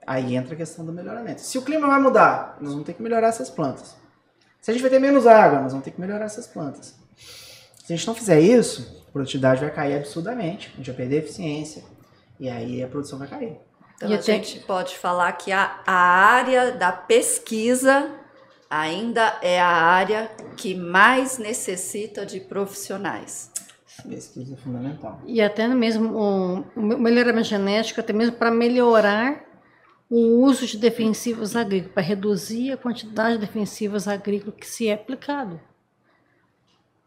Aí entra a questão do melhoramento. Se o clima vai mudar, nós vamos ter que melhorar essas plantas. Se a gente vai ter menos água, nós vamos ter que melhorar essas plantas. Se a gente não fizer isso, a produtividade vai cair absurdamente, a gente vai perder eficiência, e aí a produção vai cair. Então a gente pode falar que a área da pesquisa ainda é a área que mais necessita de profissionais. Pesquisa é fundamental. E até mesmo o melhoramento genético, até mesmo para melhorar o uso de defensivos agrícolas, para reduzir a quantidade de defensivos agrícolas que se é aplicado.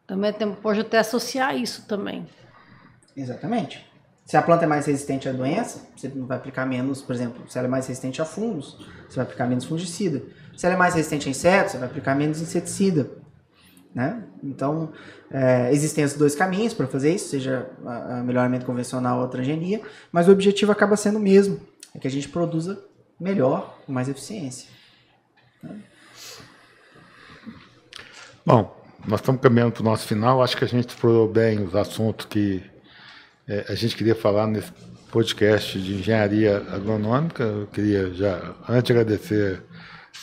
Também pode até associar isso também. Exatamente. Se a planta é mais resistente à doença, você vai aplicar menos, por exemplo, se ela é mais resistente a fungos, você vai aplicar menos fungicida. Se ela é mais resistente a insetos, você vai aplicar menos inseticida. Né? Então, existem esses dois caminhos para fazer isso, seja a melhoramento convencional ou a transgenia, mas o objetivo acaba sendo o mesmo, é que a gente produza melhor, com mais eficiência. Bom, nós estamos caminhando para o nosso final. Acho que a gente explorou bem os assuntos que a gente queria falar nesse podcast de engenharia agronômica. Eu queria já, antes de agradecer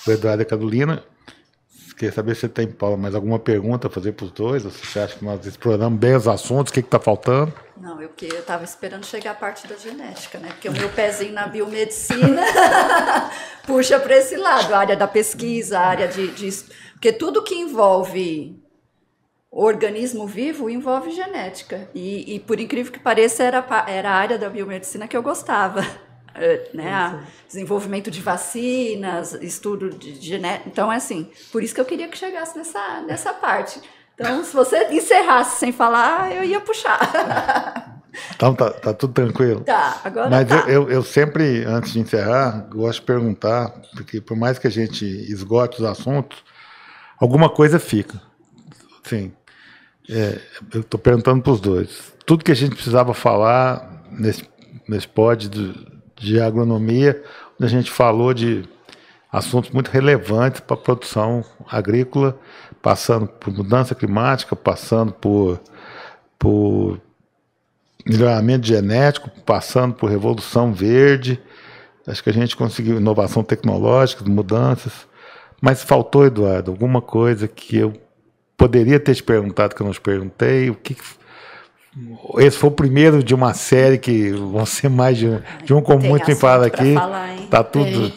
o Eduardo e a Carolina, queria saber se você tem, Paula, mais alguma pergunta a fazer para os dois, ou se você acha que nós exploramos bem os assuntos, o que está faltando? Não, eu estava esperando chegar a parte da genética, né? Porque o meu pezinho na biomedicina puxa para esse lado, a área da pesquisa, a área de... Porque tudo que envolve organismo vivo envolve genética. E por incrível que pareça, era a área da biomedicina que eu gostava. Né? Desenvolvimento de vacinas, estudo de genética. Então, é assim, por isso que eu queria que chegasse nessa parte. Então, se você encerrasse sem falar, eu ia puxar. Então, tá tudo tranquilo? Tá, agora Mas tá. eu sempre, antes de encerrar, gosto de perguntar, porque por mais que a gente esgote os assuntos, alguma coisa fica. Assim, eu estou perguntando para os dois. Tudo que a gente precisava falar nesse pod de agronomia, onde a gente falou de assuntos muito relevantes para a produção agrícola, passando por mudança climática, passando por melhoramento genético, passando por revolução verde. Acho que a gente conseguiu inovação tecnológica, mudanças. Mas faltou, Eduardo, alguma coisa que eu poderia ter te perguntado que eu não te perguntei. Esse foi o primeiro de uma série que vão ser mais de um como muito bem falado aqui. Tá tudo.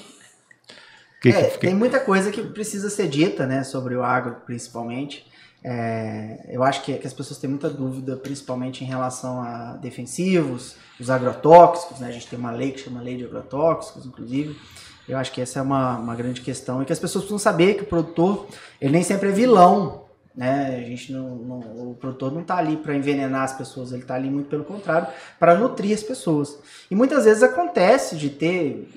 Tem muita coisa que precisa ser dita, né, sobre o agro, principalmente. Eu acho que as pessoas têm muita dúvida, principalmente em relação a defensivos, os agrotóxicos, né? A gente tem uma lei que chama Lei de Agrotóxicos, inclusive. Eu acho que essa é uma grande questão e que as pessoas precisam saber que o produtor, ele nem sempre é vilão. Né? O produtor não está ali para envenenar as pessoas, ele está ali muito pelo contrário, para nutrir as pessoas. E muitas vezes acontece de ter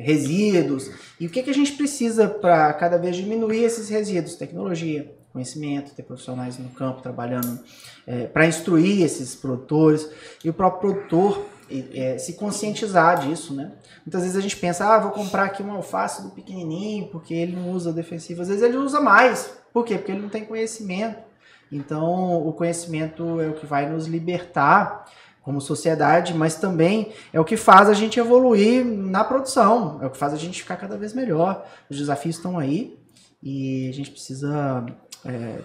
resíduos. E o que a gente precisa para cada vez diminuir esses resíduos? Tecnologia, conhecimento, ter profissionais no campo trabalhando para instruir esses produtores e o próprio produtor se conscientizar disso, né? Muitas vezes a gente pensa, vou comprar aqui uma alface do pequenininho porque ele não usa defensivo. Às vezes ele usa mais. Por quê? Porque ele não tem conhecimento. Então, o conhecimento é o que vai nos libertar como sociedade, mas também é o que faz a gente evoluir na produção, é o que faz a gente ficar cada vez melhor. Os desafios estão aí e a gente precisa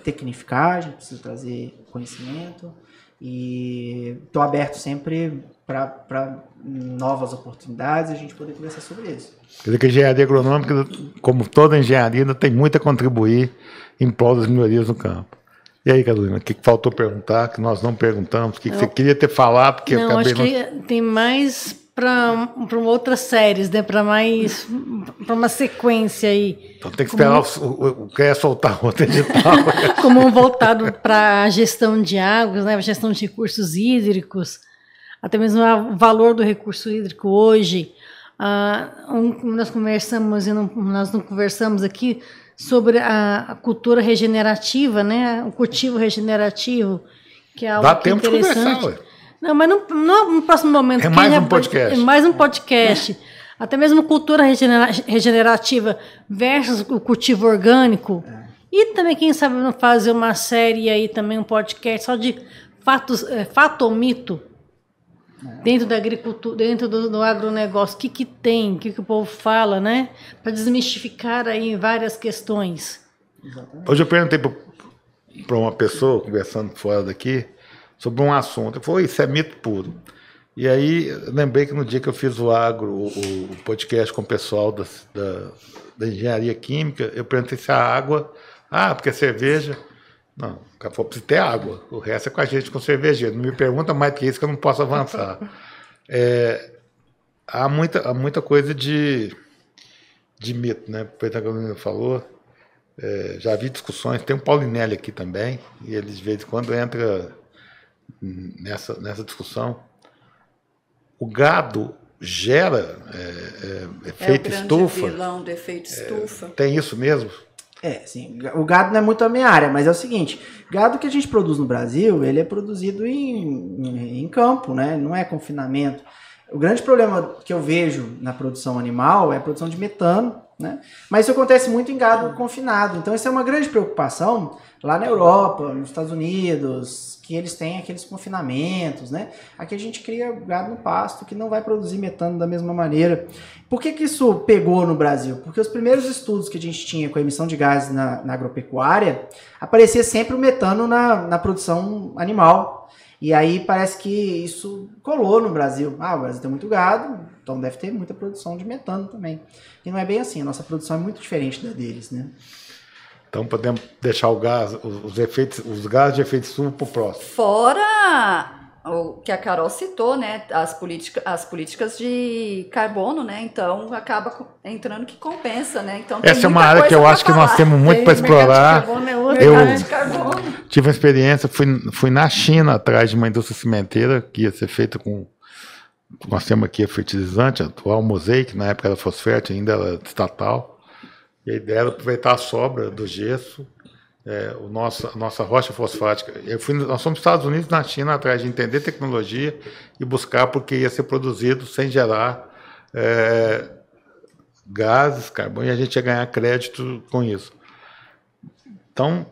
tecnificar, a gente precisa trazer conhecimento e estou aberto sempre para novas oportunidades e a gente poder conversar sobre isso. Quer dizer que a engenharia agronômica, como toda engenharia, ainda tem muito a contribuir em prol das melhorias no campo. E aí, Carolina, o que faltou perguntar, que nós não perguntamos, o que você queria ter falado, porque não, eu acabei... Acho que tem mais para outras séries, né? Para uma sequência aí. Então tem que esperar o quer soltar outro edital. Como voltado para a gestão de águas, né? A gestão de recursos hídricos, até mesmo o valor do recurso hídrico hoje. Nós conversamos e nós não conversamos aqui sobre a cultura regenerativa, né? O cultivo regenerativo, que é algo Dá tempo interessante. De conversar, ué. Não, mas no próximo momento... É mais um podcast. É mais um podcast. Até mesmo cultura regenerativa versus o cultivo orgânico. E também, quem sabe, fazer uma série aí também, um podcast só de fato ou mito. Dentro da agricultura, dentro do agronegócio, o que tem, o que o povo fala, né? Para desmistificar aí várias questões. Exatamente. Hoje eu perguntei para uma pessoa, conversando fora daqui, sobre um assunto. Ele falou, isso é mito puro. E aí eu lembrei que no dia que eu fiz o podcast com o pessoal da engenharia química, eu perguntei se a água... porque a cerveja... Não, o cara falou, precisa ter água. O resto é com a gente, com cervejeiro. Não me pergunta mais do que isso que eu não posso avançar. Há muita coisa de mito, né? O Carolina falou. Já vi discussões, tem um Paulinelli aqui também, e ele de vez em quando entra nessa discussão. O gado gera efeito estufa. É o grande vilão do efeito estufa. Tem isso mesmo? Sim. O gado não é muito a minha área, mas é o seguinte, gado que a gente produz no Brasil, ele é produzido em campo, né? Não é confinamento. O grande problema que eu vejo na produção animal é a produção de metano, né? Mas isso acontece muito em gado confinado. Então, isso é uma grande preocupação lá na Europa, nos Estados Unidos, que eles têm aqueles confinamentos, né? Aqui a gente cria gado no pasto que não vai produzir metano da mesma maneira. Por que isso pegou no Brasil? Porque os primeiros estudos que a gente tinha com a emissão de gases na agropecuária, aparecia sempre o metano na produção animal. E aí parece que isso colou no Brasil. Ah, o Brasil tem muito gado, então deve ter muita produção de metano também. E não é bem assim, a nossa produção é muito diferente da deles, né? Então podemos deixar o gás, os gases de efeito estufa para o próximo. Fora o que a Carol citou, né? As políticas de carbono, né? Então acaba entrando que compensa, né? Então, essa é uma área que eu acho que nós temos muito para explorar. Eu tive uma experiência, fui na China atrás de uma indústria cimenteira que ia ser feita com. Nós temos aqui a fertilizante, a atual Mosaic, na época era Fosfert, ainda era estatal. E a ideia era aproveitar a sobra do gesso, a nossa rocha fosfática. Nós fomos nos Estados Unidos e na China atrás de entender tecnologia e buscar porque ia ser produzido sem gerar gases, carbono, e a gente ia ganhar crédito com isso. Então,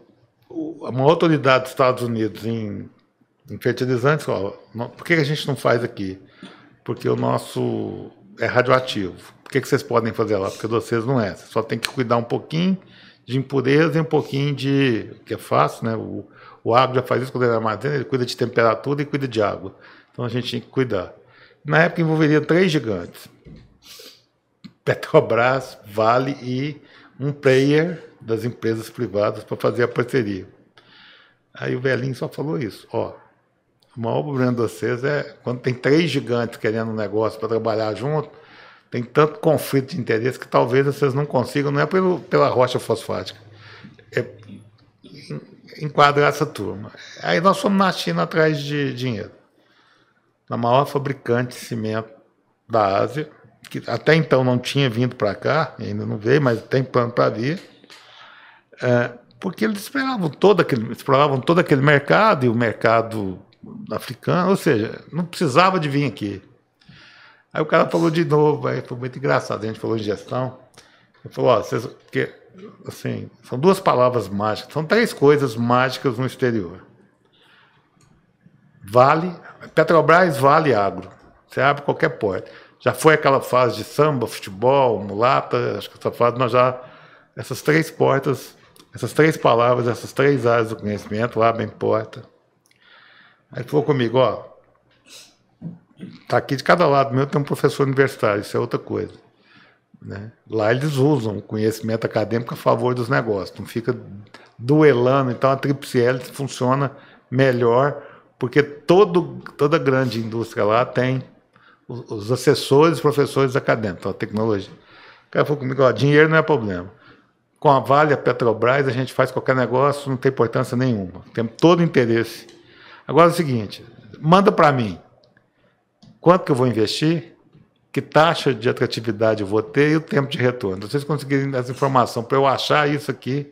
uma autoridade dos Estados Unidos em fertilizantes, por que a gente não faz aqui? Porque o nosso é radioativo. O que vocês podem fazer lá? Porque o de vocês não é. Você só tem que cuidar um pouquinho de impureza e um pouquinho de... que é fácil, né? O agro já faz isso quando ele armazena, ele cuida de temperatura e cuida de água. Então a gente tem que cuidar. Na época envolveria 3 gigantes. Petrobras, Vale e um player das empresas privadas para fazer a parceria. Aí o velhinho só falou isso. O maior problema de vocês é quando tem 3 gigantes querendo um negócio para trabalhar junto, tem tanto conflito de interesse que talvez vocês não consigam, não é pela rocha fosfática, é enquadrar essa turma. Aí nós fomos na China atrás de dinheiro. Na maior fabricante de cimento da Ásia, que até então não tinha vindo para cá, ainda não veio, mas tem plano para vir, porque eles exploravam todo aquele mercado, e o mercado africano, ou seja, não precisava de vir aqui. Aí o cara falou de novo, aí foi muito engraçado, a gente falou em gestão, ele falou, porque, assim, são 2 palavras mágicas, são 3 coisas mágicas no exterior. Vale, Petrobras, Vale, Agro. Você abre qualquer porta. Já foi aquela fase de samba, futebol, mulata, acho que essa fase nós já... Essas 3 portas, essas 3 palavras, essas 3 áreas do conhecimento abrem porta. Aí ele falou comigo, tá aqui de cada lado meu tem um professor universitário, isso é outra coisa. Né? Lá eles usam o conhecimento acadêmico a favor dos negócios, não fica duelando, então a Tríplice Hélice funciona melhor, porque toda grande indústria lá tem os assessores, professores acadêmicos, a tecnologia. O cara falou comigo, dinheiro não é problema. Com a Vale, a Petrobras, a gente faz qualquer negócio, não tem importância nenhuma. Temos todo o interesse. Agora é o seguinte, manda para mim quanto que eu vou investir, que taxa de atratividade eu vou ter e o tempo de retorno. Se vocês conseguirem essa informação para eu achar isso aqui,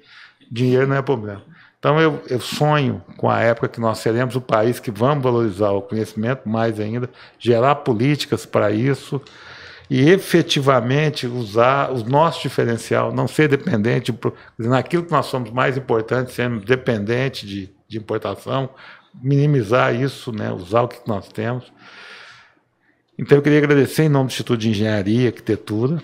dinheiro não é problema. Então eu sonho com a época que nós seremos o país que vamos valorizar o conhecimento mais ainda, gerar políticas para isso e efetivamente usar o nosso diferencial, não ser dependente, naquilo que nós somos mais importantes, sermos dependentes de importação, minimizar isso, né, usar o que nós temos. Então eu queria agradecer em nome do Instituto de Engenharia e Arquitetura,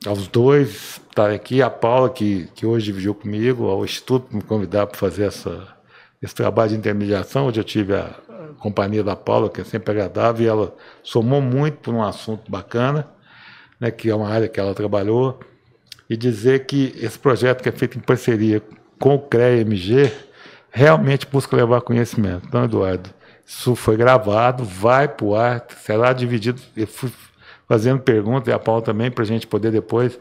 aos 2 que estão aqui, a Paula, que hoje dividiu comigo, ao Instituto me convidar para fazer esse trabalho de intermediação, onde eu tive a companhia da Paula, que é sempre agradável, e ela somou muito por um assunto bacana, né, que é uma área que ela trabalhou, e dizer que esse projeto que é feito em parceria com o CREA-MG realmente busca levar conhecimento. Então, Eduardo, isso foi gravado, vai para o ar, será dividido. Eu fui fazendo perguntas, e a Paula também, para a gente poder depois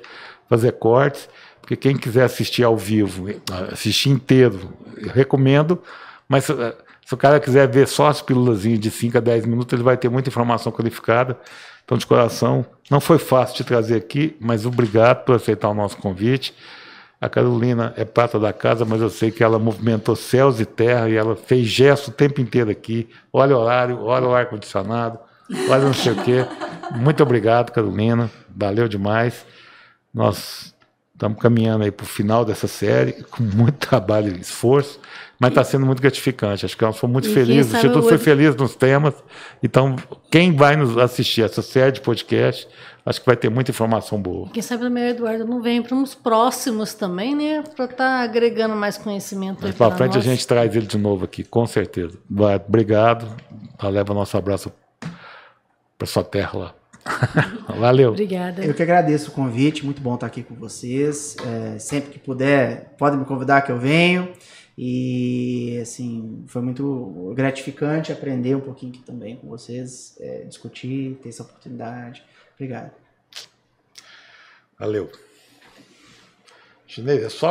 fazer cortes, porque quem quiser assistir ao vivo, assistir inteiro, eu recomendo, mas se o cara quiser ver só as pílulas de 5 a 10 minutos, ele vai ter muita informação qualificada. Então, de coração, não foi fácil te trazer aqui, mas obrigado por aceitar o nosso convite. A Carolina é prata da casa, mas eu sei que ela movimentou céus e terra e ela fez gesto o tempo inteiro aqui. Olha o horário, olha o ar-condicionado, olha não sei o quê. Muito obrigado, Carolina. Valeu demais. Nós Estamos caminhando aí para o final dessa série, com muito trabalho e esforço, mas está sendo muito gratificante. Acho que nós fomos muito felizes, o Instituto foi feliz nos temas. Então, quem vai nos assistir essa série de podcast, acho que vai ter muita informação boa. Quem sabe também o Eduardo não vem para uns próximos também, né? Para estar agregando mais conhecimento. Mas para frente a gente traz ele de novo aqui, com certeza. Obrigado. Leva nosso abraço para sua terra lá. Valeu. Obrigada. Eu que agradeço o convite, muito bom estar aqui com vocês. Sempre que puder, pode me convidar que eu venho. E assim, foi muito gratificante aprender um pouquinho aqui também com vocês, discutir, ter essa oportunidade. Obrigado. Valeu. Chinês, é só